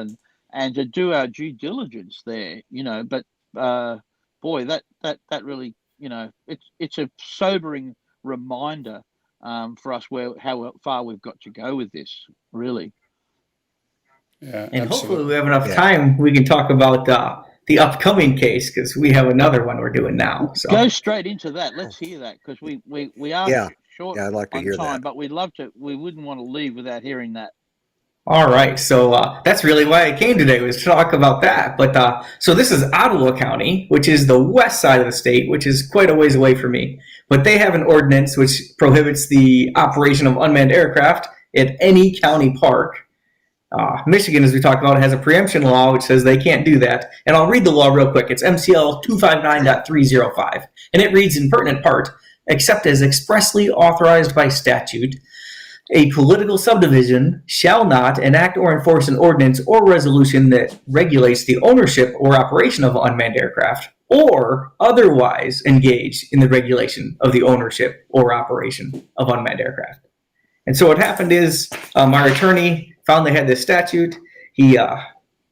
and to do our due diligence there, but boy, that really, it's a sobering reminder for us how far we've got to go with this, really. Yeah, And absolutely. hopefully we have enough time we can talk about the upcoming case, because we have another one we're doing now. So Go straight into that. Let's hear that, because we are short I'd like to on hear time, that. but we wouldn't want to leave without hearing that. all right, so that's really why I came today, was to talk about that. But so this is Ottawa County, which is the west side of the state, which is quite a ways away from me. But they have an ordinance which prohibits the operation of unmanned aircraft at any county park. Michigan, as we talked about, has a preemption law which says they can't do that. And I'll read the law real quick. It's MCL 259.305. And it reads in pertinent part, except as expressly authorized by statute, a political subdivision shall not enact or enforce an ordinance or resolution that regulates the ownership or operation of unmanned aircraft, or otherwise engage in the regulation of the ownership or operation of unmanned aircraft. And so what happened is our attorney found they had this statute. He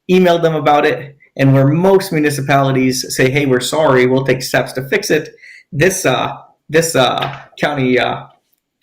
emailed them about it, and where most municipalities say, hey, we're sorry, we'll take steps to fix it, this county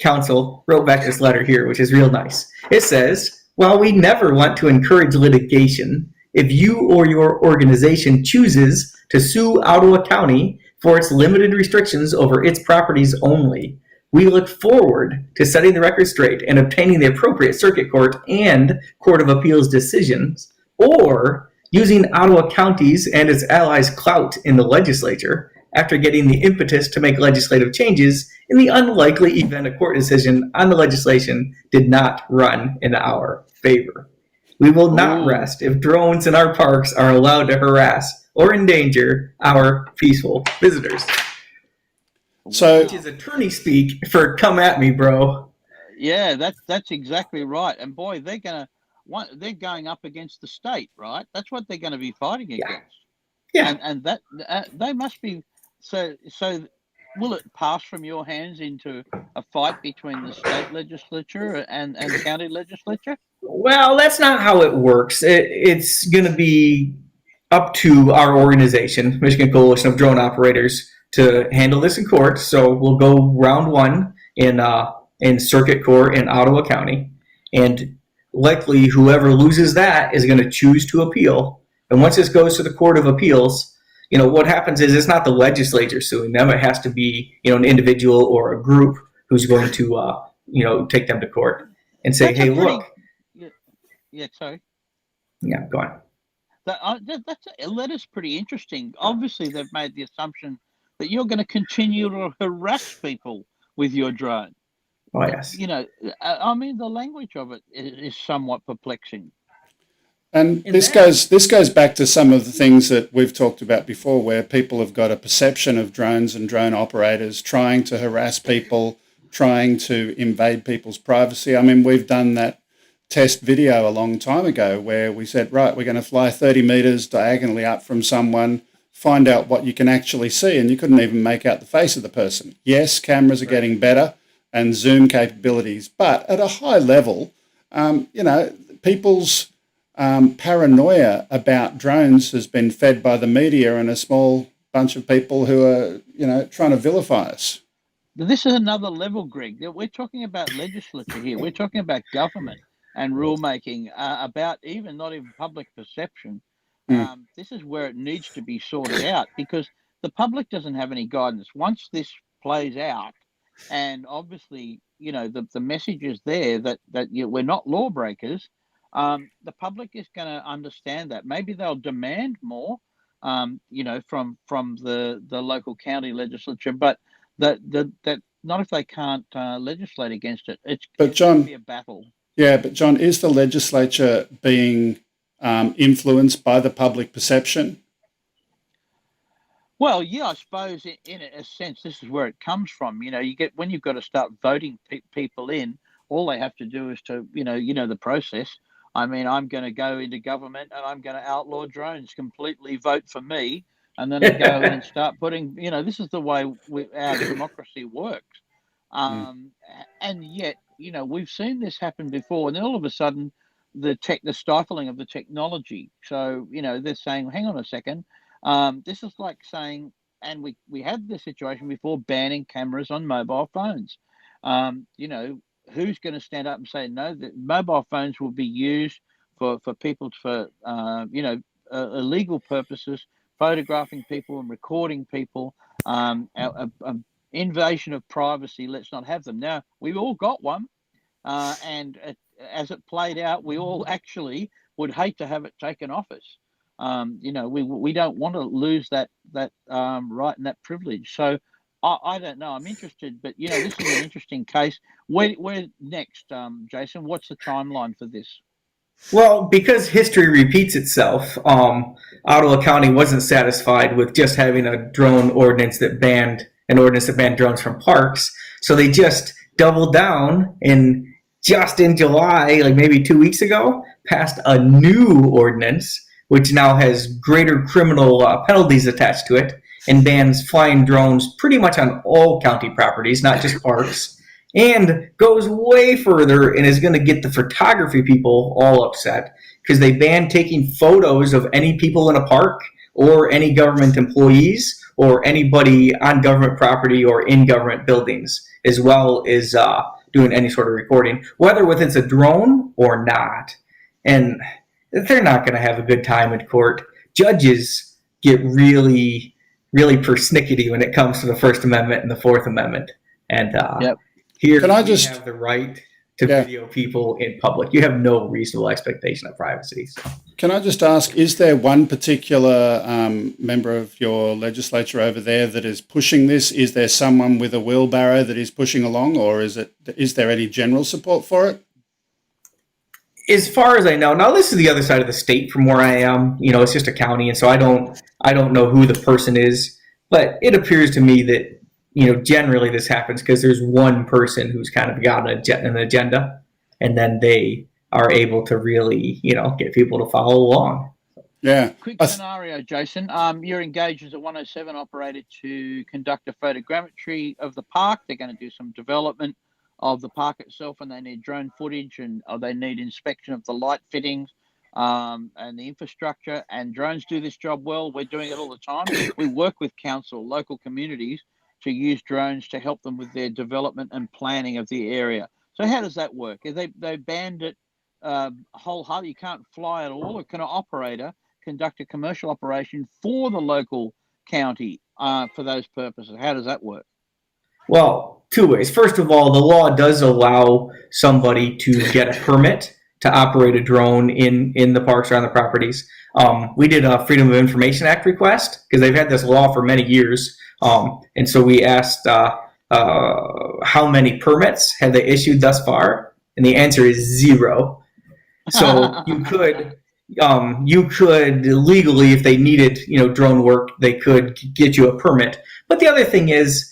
council wrote back this letter here, which is real nice. It says, while we never want to encourage litigation, if you or your organization chooses to sue Ottawa County for its limited restrictions over its properties only, we look forward to setting the record straight and obtaining the appropriate circuit court and court of appeals decisions, or using Ottawa County's and its allies' clout in the legislature after getting the impetus to make legislative changes in the unlikely event a court decision on the legislation did not run in our favor. We will not rest if drones in our parks are allowed to harass or endanger our peaceful visitors. So, which is attorney speak for "come at me, bro." Yeah, that's exactly right. And boy, they're going up against the state, right? That's what they're going to be fighting against. Yeah. And that they must be. So will it pass from your hands into a fight between the state legislature and the county legislature? Well, that's not how it works. It's going to be up to our organization, Michigan Coalition of Drone Operators, to handle this in court. So we'll go round one in circuit court in Ottawa County, and likely whoever loses that is going to choose to appeal. And once this goes to the Court of Appeals, what happens is it's not the legislature suing them. It has to be an individual or a group who's going to take them to court and say, hey, look. Yeah, sorry. Yeah, go on. That letter's pretty interesting. Obviously, they've made the assumption that you're going to continue to harass people with your drone. Oh, yes. I mean, the language of it is somewhat perplexing. And this goes back to some of the things that we've talked about before, where people have got a perception of drones and drone operators trying to harass people, trying to invade people's privacy. I mean, we've done that test video a long time ago where we said, right, we're going to fly 30 meters diagonally up from someone, find out what you can actually see, and you couldn't even make out the face of the person. Yes, cameras are getting better and zoom capabilities, but at a high level, people's paranoia about drones has been fed by the media and a small bunch of people who are, trying to vilify us. This is another level, Greg. We're talking about legislature here. We're talking about government and rulemaking, about not even public perception. This is where it needs to be sorted out, because the public doesn't have any guidance. Once this plays out, and obviously, the message is there that we're not lawbreakers, the public is going to understand that. Maybe they'll demand more, from the local county legislature, but that not if they can't legislate against it. It's going to be a battle. Yeah, but John, is the legislature being influenced by the public perception? Well, yeah, I suppose in a sense, this is where it comes from. You get when you've got to start voting people in, all they have to do is to, the process. I mean, I'm going to go into government and I'm going to outlaw drones completely, vote for me, and then I go in and start putting, this is the way our democracy works. And yet, we've seen this happen before, and then all of a sudden, the stifling of the technology. So, they're saying, hang on a second. This is like saying, and we had this situation before, banning cameras on mobile phones. Who's going to stand up and say no? That mobile phones will be used for people for illegal purposes, photographing people and recording people. Invasion of privacy. Let's not have them. Now we've all got one, and as it played out, we all actually would hate to have it taken off us. We don't want to lose that right and that privilege. So I don't know. I'm interested, but this is an interesting case. Where next, Jason? What's the timeline for this? Well, because history repeats itself, Ottawa County wasn't satisfied with just having a drone ordinance that banned drones from parks, so they just doubled down and just in July, like maybe 2 weeks ago, passed a new ordinance which now has greater criminal penalties attached to it and bans flying drones pretty much on all county properties, not just parks, and goes way further and is going to get the photography people all upset because they ban taking photos of any people in a park or any government employees or anybody on government property or in government buildings, as well as doing any sort of recording, whether with it's a drone or not. And they're not going to have a good time in court. Judges get really, really persnickety when it comes to the First Amendment and the Fourth Amendment. And here Can I we just have the right to video people in public. You have no reasonable expectation of privacy. So. Can I just ask, is there one particular member of your legislature over there that is pushing this? Is there someone with a wheelbarrow that is pushing along, or is there any general support for it? As far as I know, now this is the other side of the state from where I am. It's just a county, and so I don't know who the person is, but it appears to me that generally this happens because there's one person who's kind of got an agenda, and then they are able to really get people to follow along. Yeah. Quick scenario, Jason. You're engaged as a 107 operator to conduct a photogrammetry of the park. They're going to do some development of the park itself, and they need drone footage, and they need inspection of the light fittings and the infrastructure, and drones do this job well. We're doing it all the time. We work with council, local communities to use drones to help them with their development and planning of the area. So how does that work? If they banned it wholeheartedly, you can't fly at all, or can an operator conduct a commercial operation for the local county for those purposes? How does that work? Well, two ways. First of all, the law does allow somebody to get a permit to operate a drone in the parks or on the properties. We did a Freedom of Information Act request because they've had this law for many years. And so we asked how many permits have they issued thus far? And the answer is 0. So you could legally, if they needed, drone work, they could get you a permit. But the other thing is,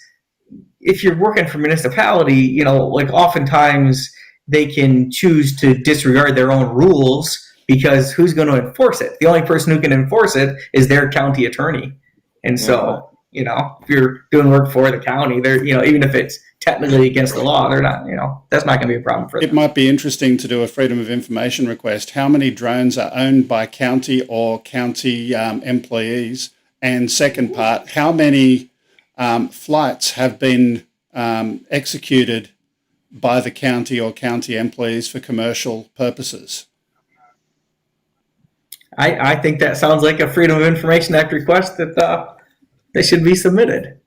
if you're working for municipality, oftentimes they can choose to disregard their own rules because who's going to enforce it? The only person who can enforce it is their county attorney. And so, if you're doing work for the county, they're, even if it's technically against the law, they're not, that's not going to be a problem for them. It might be interesting to do a Freedom of Information request. How many drones are owned by county or county employees? And second part, how many flights have been executed by the county or county employees for commercial purposes? I think that sounds like a Freedom of Information Act request that they should be submitted.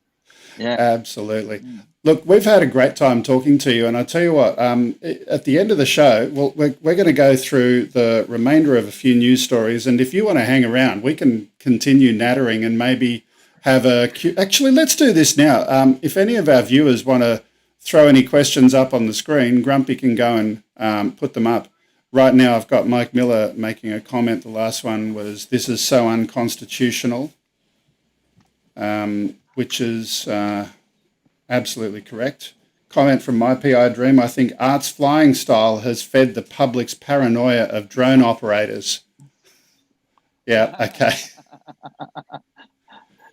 Yeah, absolutely. Look, we've had a great time talking to you, and I tell you what, at the end of the show, we're going to go through the remainder of a few news stories, and if you want to hang around, we can continue nattering and maybe have a... Actually, let's do this now. If any of our viewers want to throw any questions up on the screen, Grumpy can go and put them up. Right now, I've got Mike Miller making a comment. The last one was, "This is so unconstitutional." which is absolutely correct. Comment from my PI Dream, I think Art's flying style has fed the public's paranoia of drone operators. Yeah, okay.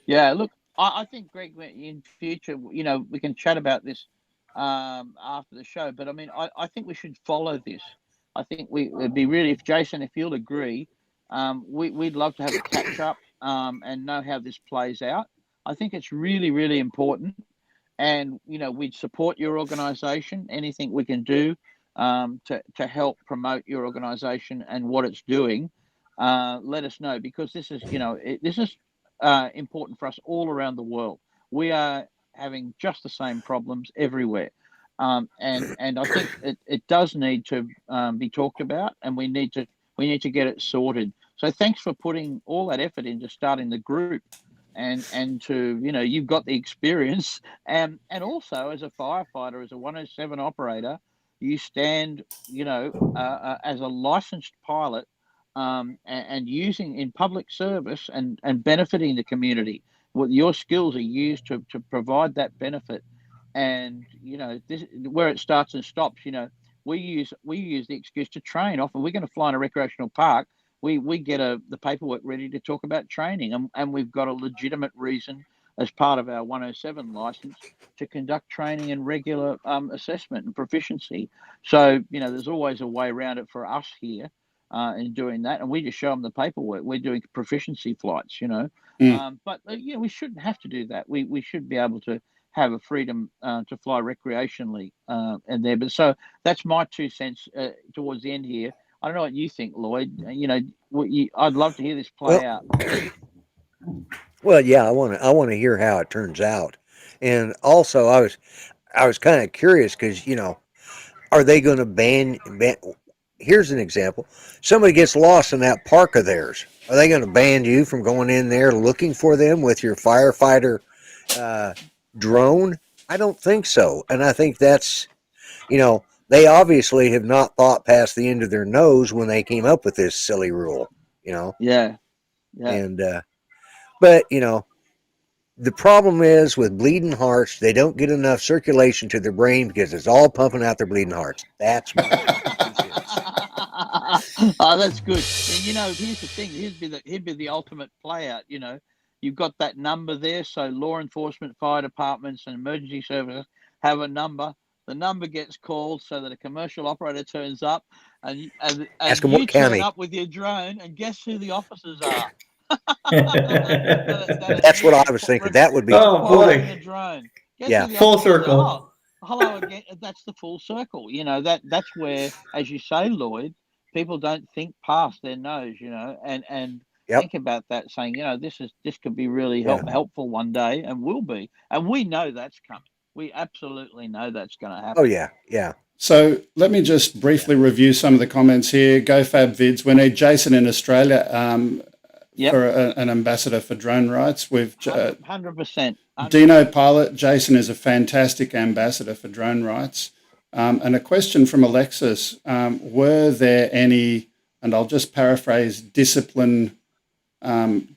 Yeah, look, I think, Greg, in future, we can chat about this after the show, but I mean, I think we should follow this. I think it'd be really, if Jason, if you'll agree, we'd love to have a catch up and know how this plays out. I think it's really, really important. And, we'd support your organisation, anything we can do to help promote your organisation and what it's doing. Let us know, because this is, this is important for us all around the world. We are having just the same problems everywhere. And I think it does need to be talked about, and we need to get it sorted. So thanks for putting all that effort into starting the group. And to, you've got the experience, and also as a firefighter, as a 107 operator, you stand, as a licensed pilot, and using in public service and benefiting the community. What your skills are used to provide that benefit. And this, where it starts and stops, we use the excuse to train. Often we're going to fly in a recreational park. We get the paperwork ready to talk about training, and we've got a legitimate reason as part of our 107 license to conduct training and regular assessment and proficiency. So, there's always a way around it for us here in doing that, and we just show them the paperwork. We're doing proficiency flights, but we shouldn't have to do that. We should be able to have a freedom to fly recreationally in there. But so that's my 2 cents towards the end here. I don't know what you think, Lloyd. I'd love to hear this play out. Well, yeah, I want to hear how it turns out, and also I was kind of curious because are they going to ban? Here's an example: somebody gets lost in that park of theirs. Are they going to ban you from going in there looking for them with your firefighter drone? I don't think so, and I think that's they obviously have not thought past the end of their nose when they came up with this silly rule, Yeah. And, but, the problem is with bleeding hearts, they don't get enough circulation to their brain because it's all pumping out their bleeding hearts. That's what Oh, that's good. And, here's the thing. Here'd be the ultimate play out, You've got that number there, so law enforcement, fire departments, and emergency services have a number. The number gets called so that a commercial operator turns up, and Ask them you what turn county. up with your drone, and guess who the officers are? That's what I was thinking. That would be. Oh boy! The drone. Yeah. Full circle. Hello again. That's the full circle. That's where, as you say, Lloyd, people don't think past their nose. And think about that, saying, this could be really helpful one day, and will be, and we know that's coming. We absolutely know that's going to happen. Oh, yeah, yeah. So let me just briefly review some of the comments here. GoFab Vids, we need Jason in Australia for an ambassador for drone rights. We've 100%. Dino Pilot, Jason is a fantastic ambassador for drone rights. And a question from Alexis, were there any, and I'll just paraphrase, discipline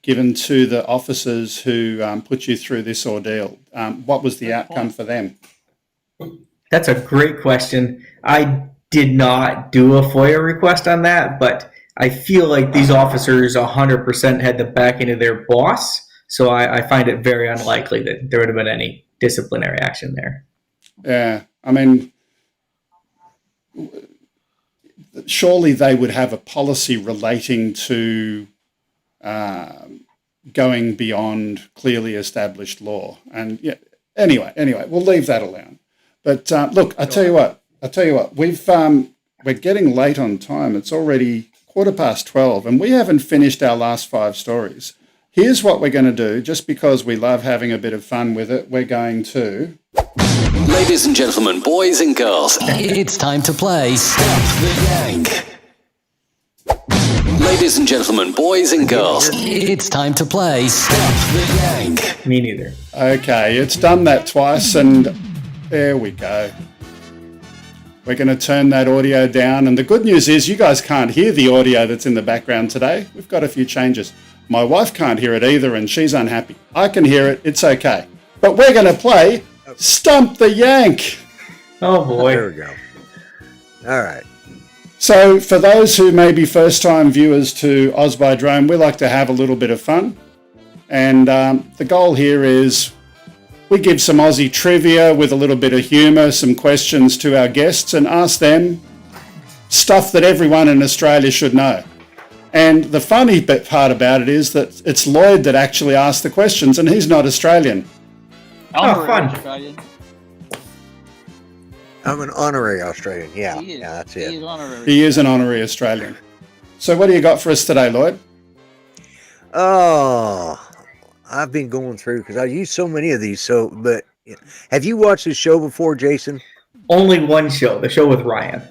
given to the officers who put you through this ordeal? What was the outcome for them? That's a great question. I did not do a FOIA request on that, but I feel like these officers 100% had the backing of their boss, so I find it very unlikely that there would have been any disciplinary action there. Yeah, I mean, surely they would have a policy relating to going beyond clearly established law. And yeah, anyway, we'll leave that alone. But look, I tell you what, we're getting late on time. It's already 12:15, and we haven't finished our last 5 stories. Here's what we're going to do, just because we love having a bit of fun with it. We're going to... Ladies and gentlemen, boys and girls, it's time to play Stop the Gang. Ladies and gentlemen, boys and girls, it's time to play Stop the Gang. Me neither. Okay, it's done that twice, and there we go. We're going to turn that audio down, and the good news is you guys can't hear the audio that's in the background today. We've got a few changes. My wife can't hear it either, and she's unhappy. I can hear it. It's okay. But we're going to play Stump the Yank. Oh, boy. There we go. All right. So for those who may be first-time viewers to OzByDrone, we like to have a little bit of fun. And the goal here is we give some Aussie trivia with a little bit of humour, some questions to our guests, and ask them stuff that everyone in Australia should know. And the funny part about it is that it's Lloyd that actually asked the questions, and he's not Australian. Fun. Australian. I'm an honorary Australian. Yeah, He is. yeah, that's He it. is honorary. He is an honorary Australian. So what do you got for us today, Lloyd? Oh, I've been going through because I use so many of these. So, but have you watched this show before, Jason? Only one show, the show with Ryan.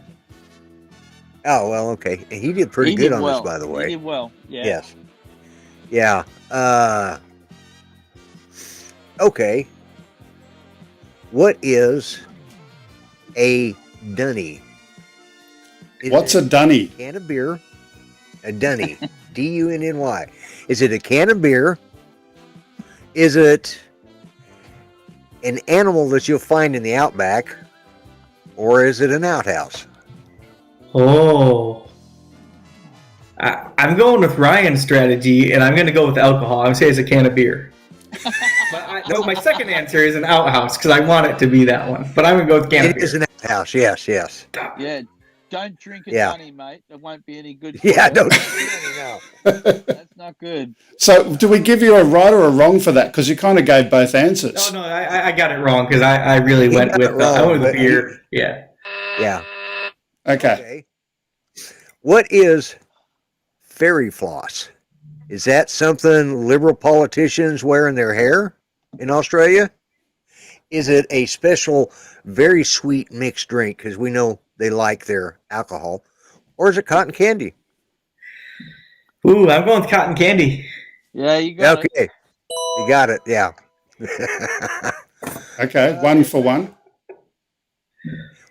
Oh, well, okay. He did pretty good on well. this, by the way. He did well. Yeah. Yes. Yeah. Okay. What is a dunny? What's a dunny? A can of beer. A dunny. D-U-N-N-Y. Is it a can of beer? Is it an animal that you'll find in the outback? Or is it an outhouse? Oh. I'm going with Ryan's strategy, and I'm going to go with alcohol. I'm going to say it's a can of beer. But my second answer is an outhouse, because I want it to be that one. But I'm going to go with can of It beer. is an outhouse, yes, yes. Yeah. Don't drink a Yeah. dunny, mate. It won't be any good for Yeah, you. don't no. That's not good. So do we give you a right or a wrong for that? Because you kind of gave both answers. No, I got it wrong, because I really He went got with, it wrong, I went with but beer. Yeah. Yeah. Okay. What is fairy floss? Is that something liberal politicians wear in their hair in Australia? Is it a special, very sweet mixed drink? Because we know they like their alcohol. Or is it cotton candy? Ooh, I'm going with cotton candy. Yeah, you got it. Okay. You got it. Yeah. Okay. 1 for 1.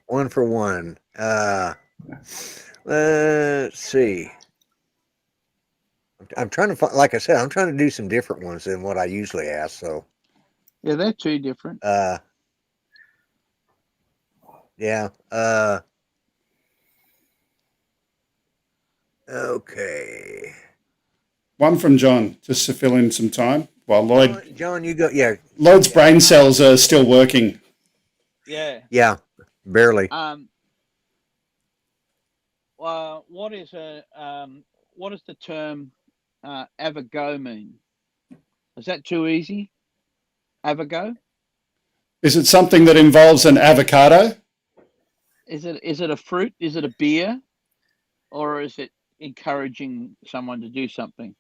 1 for 1. Let's see. I'm trying to find, like I said, I'm trying to do some different ones than what I usually ask. So, Yeah, they're two different. yeah. Okay. 1 from John, just to fill in some time. While Lloyd, John, you go. Yeah. Lloyd's brain cells are still working. Yeah. Yeah. Barely. What is the term avogo mean? Is that too easy? Avogo? Is it something that involves an avocado? Is it a fruit? Is it a beer? Or is it encouraging someone to do something?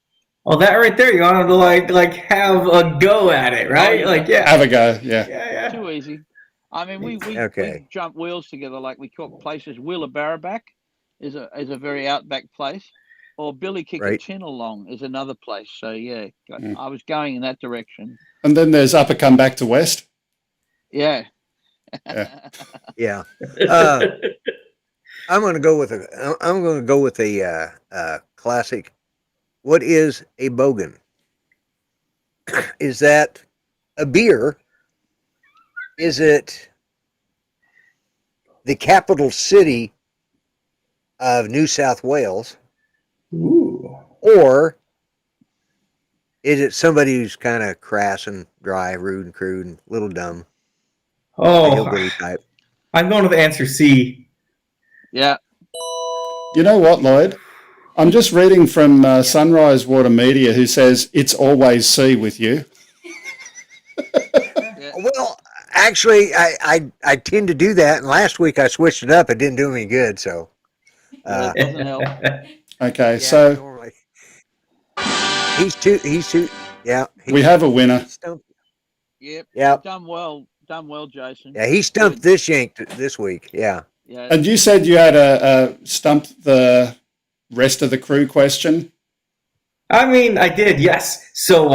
Oh, that right there, you want to like have a go at it, right? Oh, yeah. Like, yeah. Avogo, yeah. Yeah. Too easy. I mean, we jump wheels together like we call places. Wheelabarraback is a very outback place, or Billy Kick a Tin Along is another place. So yeah, I was going in that direction. And then there's Upper Come Back to West. Yeah. Yeah. I'm going to go with a classic. What is a bogan? Is that a beer? Is it the capital city of New South Wales? Ooh. Or is it somebody who's kind of crass and dry, rude and crude and a little dumb? Oh, Hillbilly type. I'm going with answer C. Yeah. You know what, Lloyd? I'm just reading from Sunrise Water Media, who says it's always C with you. Well, actually, I tend to do that, and last week I switched it up. It didn't do me good, so. That doesn't help. Okay, so normally. He's too. Yeah. we have a winner. Yep. Yeah. Done well, Jason. Yeah, he stumped this yank this week. Yeah. Yeah. And you said you had a stump the rest of the crew question. I mean, I did, yes. So,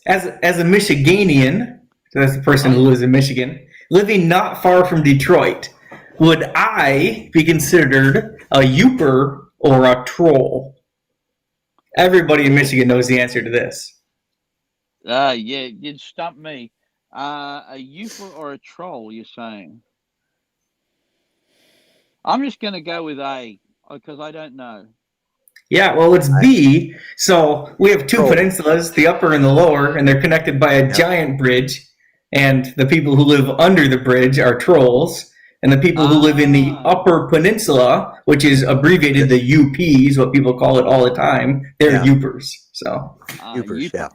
as a Michiganian, so that's the person who lives in Michigan, living not far from Detroit, would I be considered a youper or a troll? Everybody in Michigan knows the answer to this. Yeah, you'd stump me. A UFO or a troll, you're saying? I'm just going to go with A, because I don't know. Yeah, well, it's B. So we have two peninsulas, the upper and the lower, and they're connected by a giant bridge. And the people who live under the bridge are trolls. And the people who live in the upper peninsula, which is abbreviated the UPs, what people call it all the time, they're Upers. So Upers, yeah.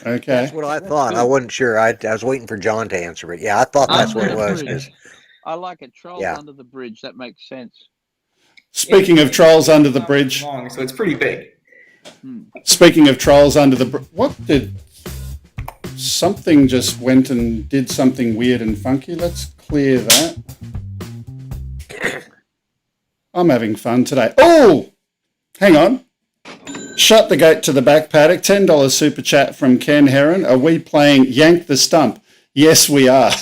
Okay. That's what I thought. I wasn't sure. I was waiting for John to answer it. Yeah, I thought that's what it was. I like it. Trolls under the bridge. That makes sense. Speaking of trolls under the bridge. Long, so it's pretty big. Speaking of trolls under the bridge. What did... Something just went and did something weird and funky. Let's clear that. I'm having fun today. Oh! Hang on. Shut the gate to the back paddock. $10 super chat from Ken Heron. Are we playing Yank the Stump? Yes, we are.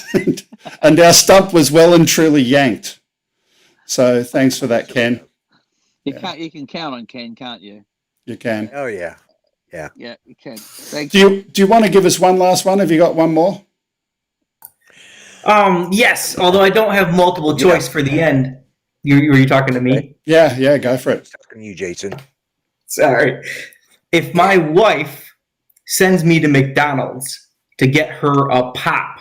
And our stump was well and truly yanked. So thanks for that, Ken. You can count on Ken, can't you? You can. Oh, yeah. Yeah. Yeah, you can. Thank you. Do you want to give us one last one? Have you got one more? Yes, although I don't have multiple choice for the end. Were you talking to me? Yeah, go for it. Talking to you, Jason. Sorry. If my wife sends me to McDonald's to get her a pop,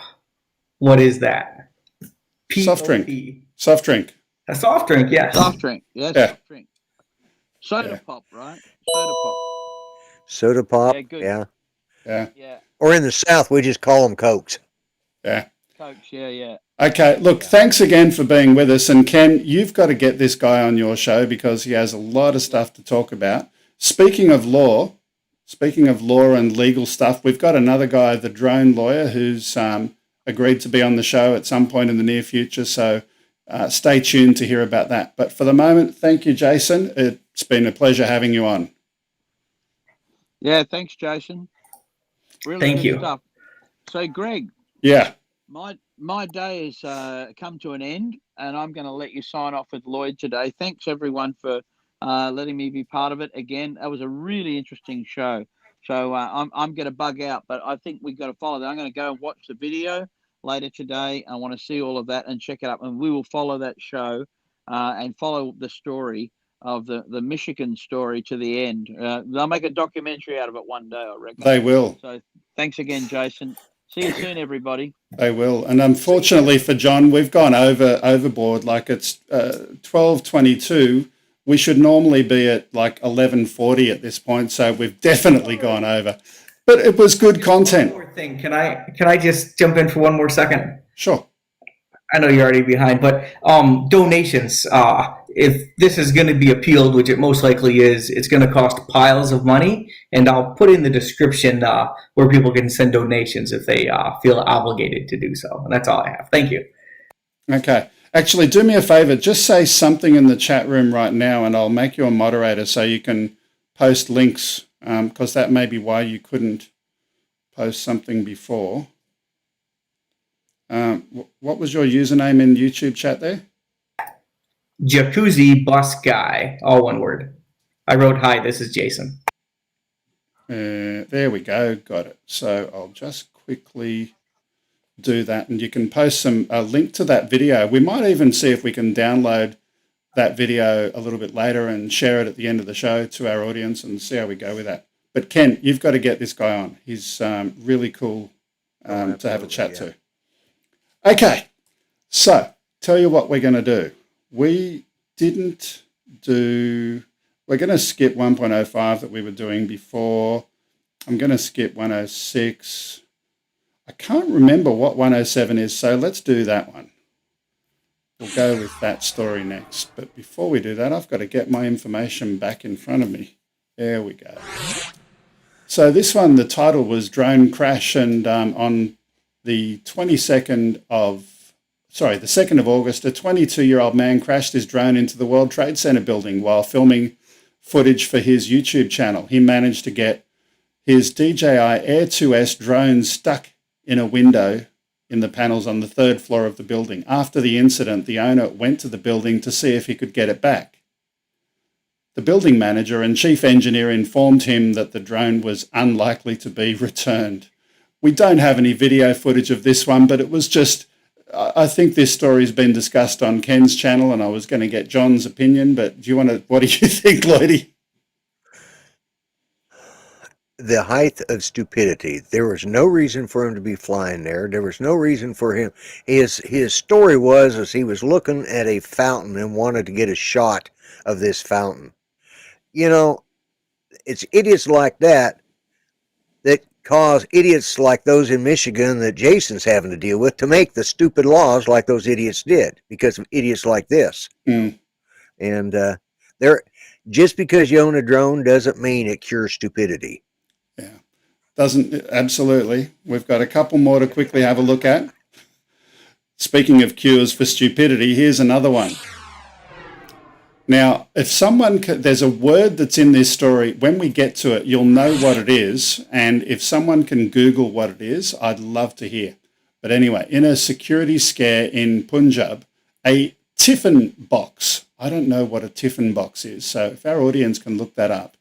what is that? Soft drink. Soft drink. A soft drink, yes. Soft drink. Yes, Yeah. soft drink. Soda pop, right? Soda pop. Yeah, good. Yeah. Or in the South, we just call them Cokes. Yeah. Cokes, yeah. Okay, look, thanks again for being with us. And Ken, you've got to get this guy on your show because he has a lot of stuff to talk about. Speaking of law and legal stuff, we've got another guy, the drone lawyer, who's agreed to be on the show at some point in the near future. So stay tuned to hear about that. But for the moment, thank you, Jason. It's been a pleasure having you on. Yeah, thanks, Jason. Really Thank good you. stuff. So, Greg. Yeah. My day has come to an end, and I'm going to let you sign off with Lloyd today. Thanks, everyone, for letting me be part of it. Again, that was a really interesting show. So I'm going to bug out, but I think we've got to follow that. I'm going to go and watch the video later today. I want to see all of that and check it up, and we will follow that show and follow the story of the Michigan story to the end. They'll make a documentary out of it one day, I reckon. They will. So thanks again, Jason. See you soon, everybody. They will. And unfortunately for John, we've gone overboard. Like it's 12:22. We should normally be at like 11:40 at this point. So we've definitely gone over. But it was good content. One more thing. Can I just jump in for one more second? Sure. I know you're already behind, but donations. If this is going to be appealed, which it most likely is, it's going to cost piles of money. And I'll put in the description where people can send donations if they feel obligated to do so. And that's all I have. Thank you. Okay. Actually, do me a favor. Just say something in the chat room right now, and I'll make you a moderator so you can post links, because that may be why you couldn't post something before. What was your username in YouTube chat there? Jacuzzi Bus Guy, all one word. I wrote, hi, this is Jason. There we go. Got it. So I'll just quickly do that, and you can post a link to that video. We might even see if we can download that video a little bit later and share it at the end of the show to our audience and see how we go with that. But Ken, you've got to get this guy on. He's really cool to have a chat to. Okay, so tell you what we're going to do. We're going to skip 1.05 that we were doing before. I'm going to skip 106. I can't remember what 107 is, so let's do that one. We'll go with that story next. But before we do that, I've got to get my information back in front of me. There we go. So this one, the title was Drone Crash, and on the 2nd of August, a 22-year-old man crashed his drone into the World Trade Center building while filming footage for his YouTube channel. He managed to get his DJI Air 2S drone stuck in a window in the panels on the 3rd floor of the building. After the incident, the owner went to the building to see if he could get it back. the building manager and chief engineer informed him that the drone was unlikely to be returned. We don't have any video footage of this one, but it was just, I think this story's been discussed on Ken's channel, and I was going to get John's opinion, but what do you think, Lloydie? The height of stupidity. There was no reason for him to be flying there. There was no reason for him. His story was as he was looking at a fountain and wanted to get a shot of this fountain. You know, it's idiots like that that cause idiots like those in Michigan that Jason's having to deal with to make the stupid laws like those idiots did because of idiots like this. Mm. And just because you own a drone doesn't mean it cures stupidity. Yeah, doesn't, absolutely. We've got a couple more to quickly have a look at. Speaking of cures for stupidity, here's another one. Now, if someone, there's a word that's in this story, when we get to it, you'll know what it is. And if someone can Google what it is, I'd love to hear. But anyway, in a security scare in Punjab, a tiffin box, I don't know what a tiffin box is, so if our audience can look that up,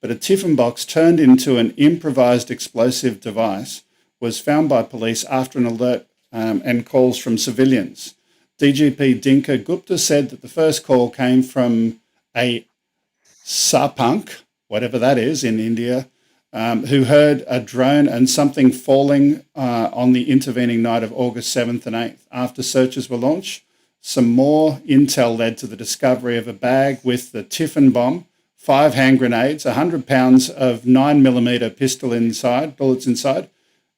but a tiffin box turned into an improvised explosive device was found by police after an alert and calls from civilians. DGP Dinka Gupta said that the first call came from a sarpanch, whatever that is in India, who heard a drone and something falling on the intervening night of August 7th and 8th. After searches were launched, some more intel led to the discovery of a bag with the tiffin bomb, 5 hand grenades, 100 pounds of 9mm pistol inside, bullets inside,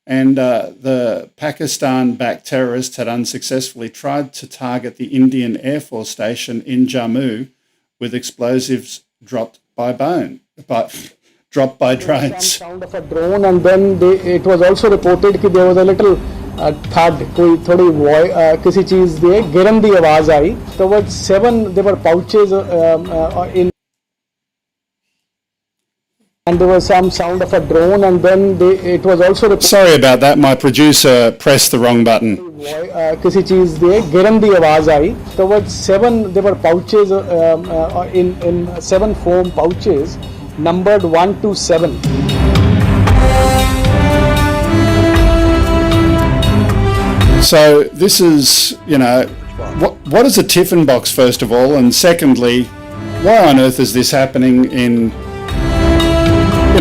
and the Pakistan-backed terrorists had unsuccessfully tried to target the Indian Air Force station in Jammu with explosives dropped by drones. Sound of a drone, and then it was also reported that there was a little thud, कोई थोड़ी किसी चीज दिए गिरन दी आवाज आई. Towards 7 there were pouches in. And there was some sound of a drone, and then it was also. Sorry about that. My producer pressed the wrong button. किसी चीज दिए गिरन दी आवाज आई. Towards 7 there were pouches in 7 foam pouches, numbered 1 to 7. So this is, what is a tiffin box, first of all, and secondly, why on earth is this happening in?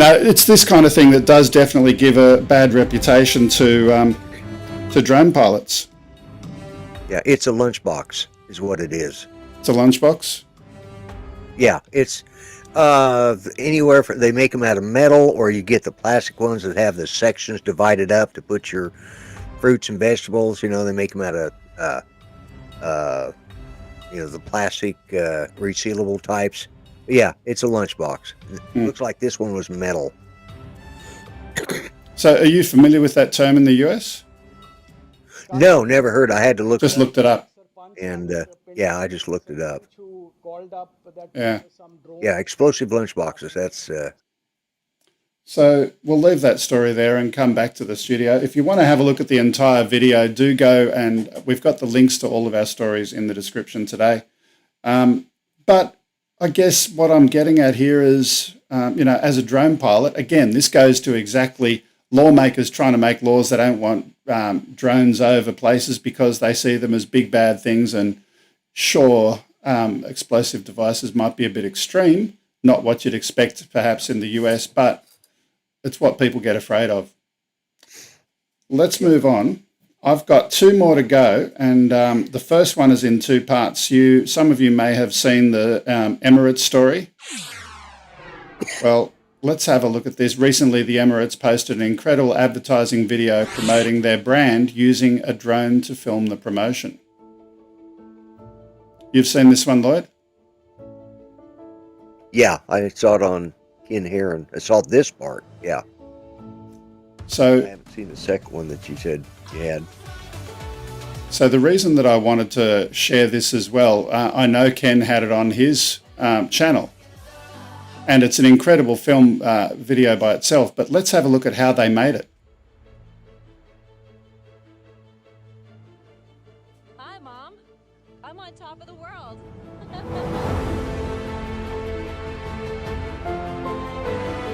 It's this kind of thing that does definitely give a bad reputation to drone pilots. Yeah, it's a lunchbox, is what it is. It's a lunchbox? Yeah, it's anywhere they make them out of metal, or you get the plastic ones that have the sections divided up to put your fruits and vegetables. They make them out of the plastic resealable types. Yeah, it's a lunchbox. It looks like this one was metal. So are you familiar with that term in the US? No, never heard. I had to look. Just looked it up. And yeah, I just looked it up. Yeah, explosive lunchboxes. That's. So we'll leave that story there and come back to the studio. If you want to have a look at the entire video, do go, and we've got the links to all of our stories in the description today. But I guess what I'm getting at here is, as a drone pilot, again, this goes to exactly lawmakers trying to make laws that don't want drones over places because they see them as big bad things. And sure, explosive devices might be a bit extreme, not what you'd expect perhaps in the US, but it's what people get afraid of. Let's move on. I've got 2 more to go, and the first one is in 2 parts. Some of you may have seen the Emirates story. Well, let's have a look at this. Recently, the Emirates posted an incredible advertising video promoting their brand using a drone to film the promotion. You've seen this one, Lloyd? Yeah, I saw it on Ken Heron. I saw this part, yeah. So I haven't seen the second one that you said you had. So the reason that I wanted to share this as well, I know Ken had it on his channel, and it's an incredible film video by itself, but let's have a look at how they made it. Hi, Mom. I'm on top of the world.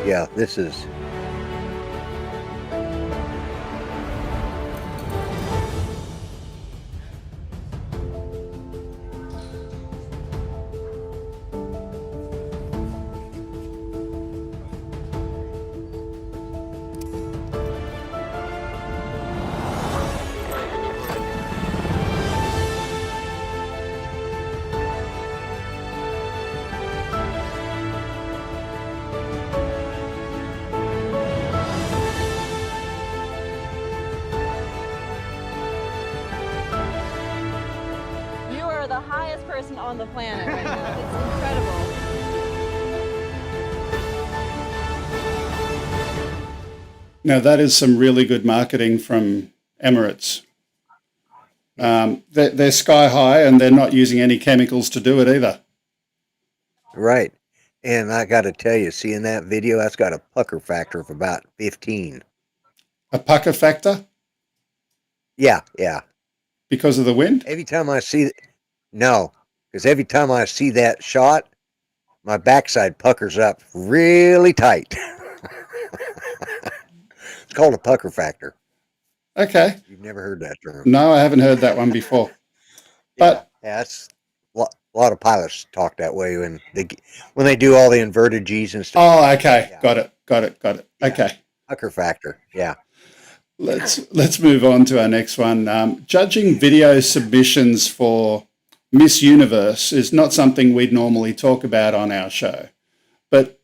Yeah, this is. You are the highest person on the planet right now. It's incredible. Now, that is some really good marketing from Emirates. They're sky high and they're not using any chemicals to do it either. Right. And I got to tell you, seeing that video, that's got a pucker factor of about 15. A pucker factor? Yeah, yeah. Because of the wind? Every time I see, no, because every time I see that shot, my backside puckers up really tight. It's called a pucker factor. Okay. You've never heard that term? No, I haven't heard that one before. But yeah, that's a lot of pilots talk that way when they do all the inverted G's and stuff. oh, okay, got it. Yeah. Okay, Pucker factor. Yeah. let's move on to our next one. Judging video submissions for Miss Universe is not something we'd normally talk about on our show, but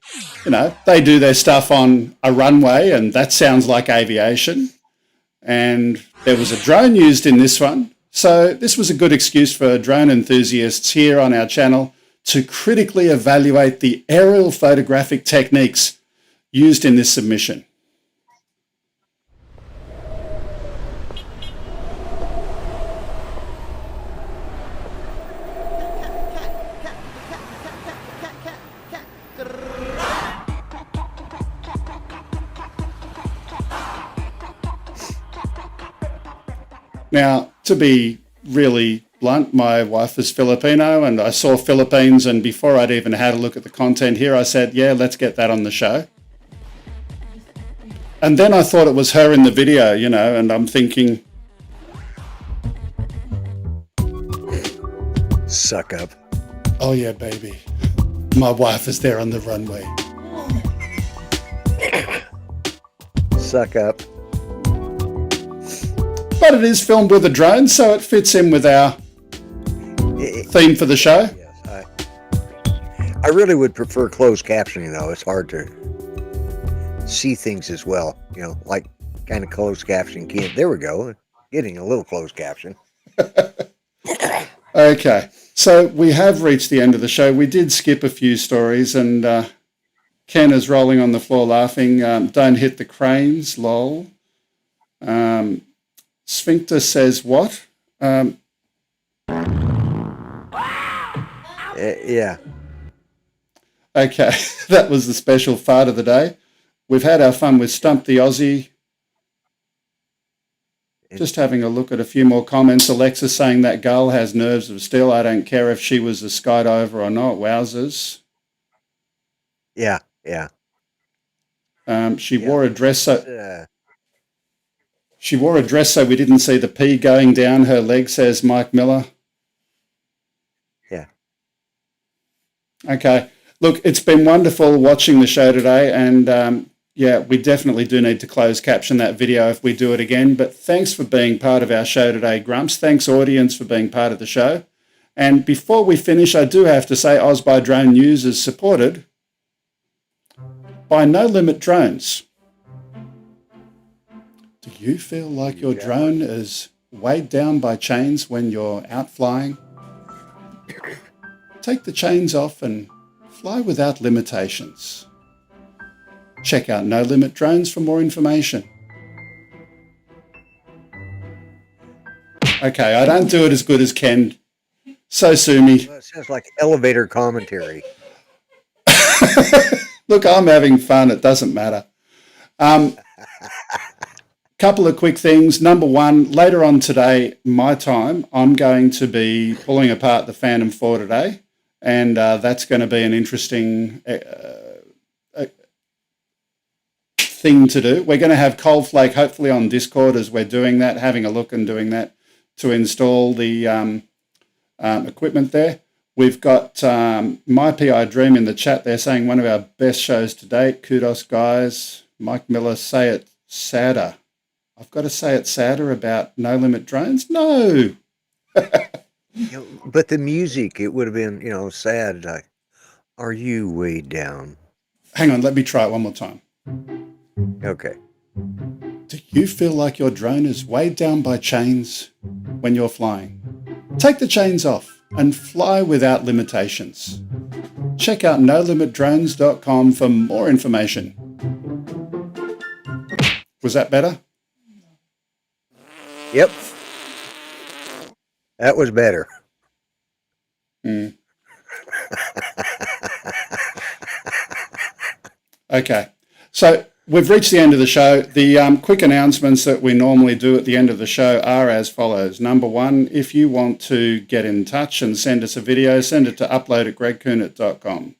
they do their stuff on a runway, and that sounds like aviation. And there was a drone used in this one. So this was a good excuse for drone enthusiasts here on our channel to critically evaluate the aerial photographic techniques used in this submission. Now, to be really blunt, my wife is Filipino and I saw Philippines, and before I'd even had a look at the content here, I said, yeah, let's get that on the show. And then I thought it was her in the video, and I'm thinking... Suck up. Oh, yeah, baby. My wife is there on the runway. Suck up. But it is filmed with a drone, so it fits in with our theme for the show. Yes, I really would prefer closed captioning, though. It's hard to see things as well. Like kind of closed caption can't. There we go. Getting a little closed caption. Okay, so we have reached the end of the show. We did skip a few stories, and Ken is rolling on the floor laughing. Don't hit the cranes, lol. Sphincter says what? Yeah. Okay, that was the special fart of the day. We've had our fun with Stump the Aussie. Just having a look at a few more comments. Alexis saying that girl has nerves of steel. I don't care if she was a skydiver or not. Wowzers. Yeah, yeah. She wore a dress so... She wore a dress so we didn't see the pee going down her leg, says Mike Miller. Yeah. Okay. Look, it's been wonderful watching the show today, and we definitely do need to close caption that video if we do it again. But thanks for being part of our show today, Grumps. Thanks, audience, for being part of the show. And before we finish, I do have to say OzByDrone News is supported by NoLimitDrones. Do you feel like your drone is weighed down by chains when you're out flying? Take the chains off and fly without limitations. Check out NoLimitDrones for more information. Okay, I don't do it as good as Ken. So sue me. Well, it sounds like elevator commentary. Look, I'm having fun. It doesn't matter. Couple of quick things. Number one, later on today, my time, I'm going to be pulling apart the Phantom 4 today, and that's going to be an interesting thing to do. We're going to have Cold Flake hopefully on Discord as we're doing that, having a look and doing that to install the equipment there. We've got My PI Dream in the chat there saying one of our best shows to date. Kudos, guys. Mike Miller, say it sadder. I've got to say it sadder about No Limit Drones? No. But the music, it would have been, sad. Like, are you weighed down? Hang on, let me try it one more time. Okay. Do you feel like your drone is weighed down by chains when you're flying? Take the chains off and fly without limitations. Check out NoLimitDrones.com for more information. Was that better? Yep. That was better. Okay. So we've reached the end of the show. The quick announcements that we normally do at the end of the show are as follows. Number one, if you want to get in touch and send us a video, send it to upload@gregkuhnert.com.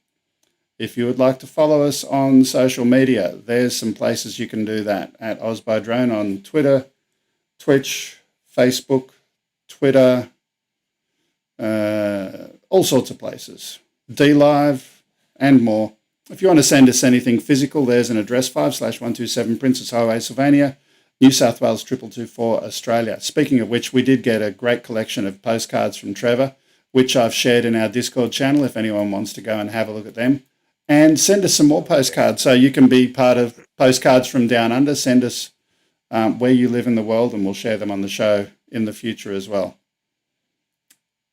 If you would like to follow us on social media, there's some places you can do that. At OzByDrone on Twitter, Twitch, Facebook, Twitter, all sorts of places. DLive and more. If you want to send us anything physical, there's an address 5/127 Princess Highway, Sylvania, New South Wales 2224, Australia. Speaking of which, we did get a great collection of postcards from Trevor, which I've shared in our Discord channel if anyone wants to go and have a look at them. And send us some more postcards so you can be part of Postcards from Down Under. Send us where you live in the world and we'll share them on the show in the future as well.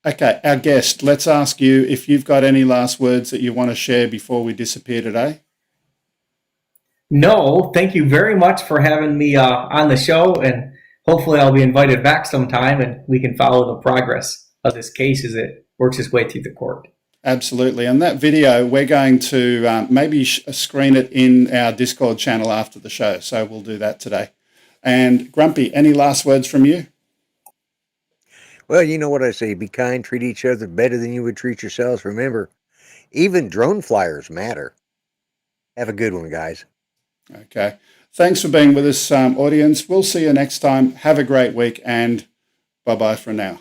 Okay, our guest, let's ask you if you've got any last words that you want to share before we disappear today. No, thank you very much for having me on the show, and hopefully I'll be invited back sometime and we can follow the progress of this case as it works its way through the court. Absolutely. And that video, we're going to maybe screen it in our Discord channel after the show. So we'll do that today. And Grumpy, any last words from you? Well, you know what I say, be kind, treat each other better than you would treat yourselves. Remember, even drone flyers matter. Have a good one, guys. Okay. Thanks for being with us, audience. We'll see you next time. Have a great week and bye-bye for now.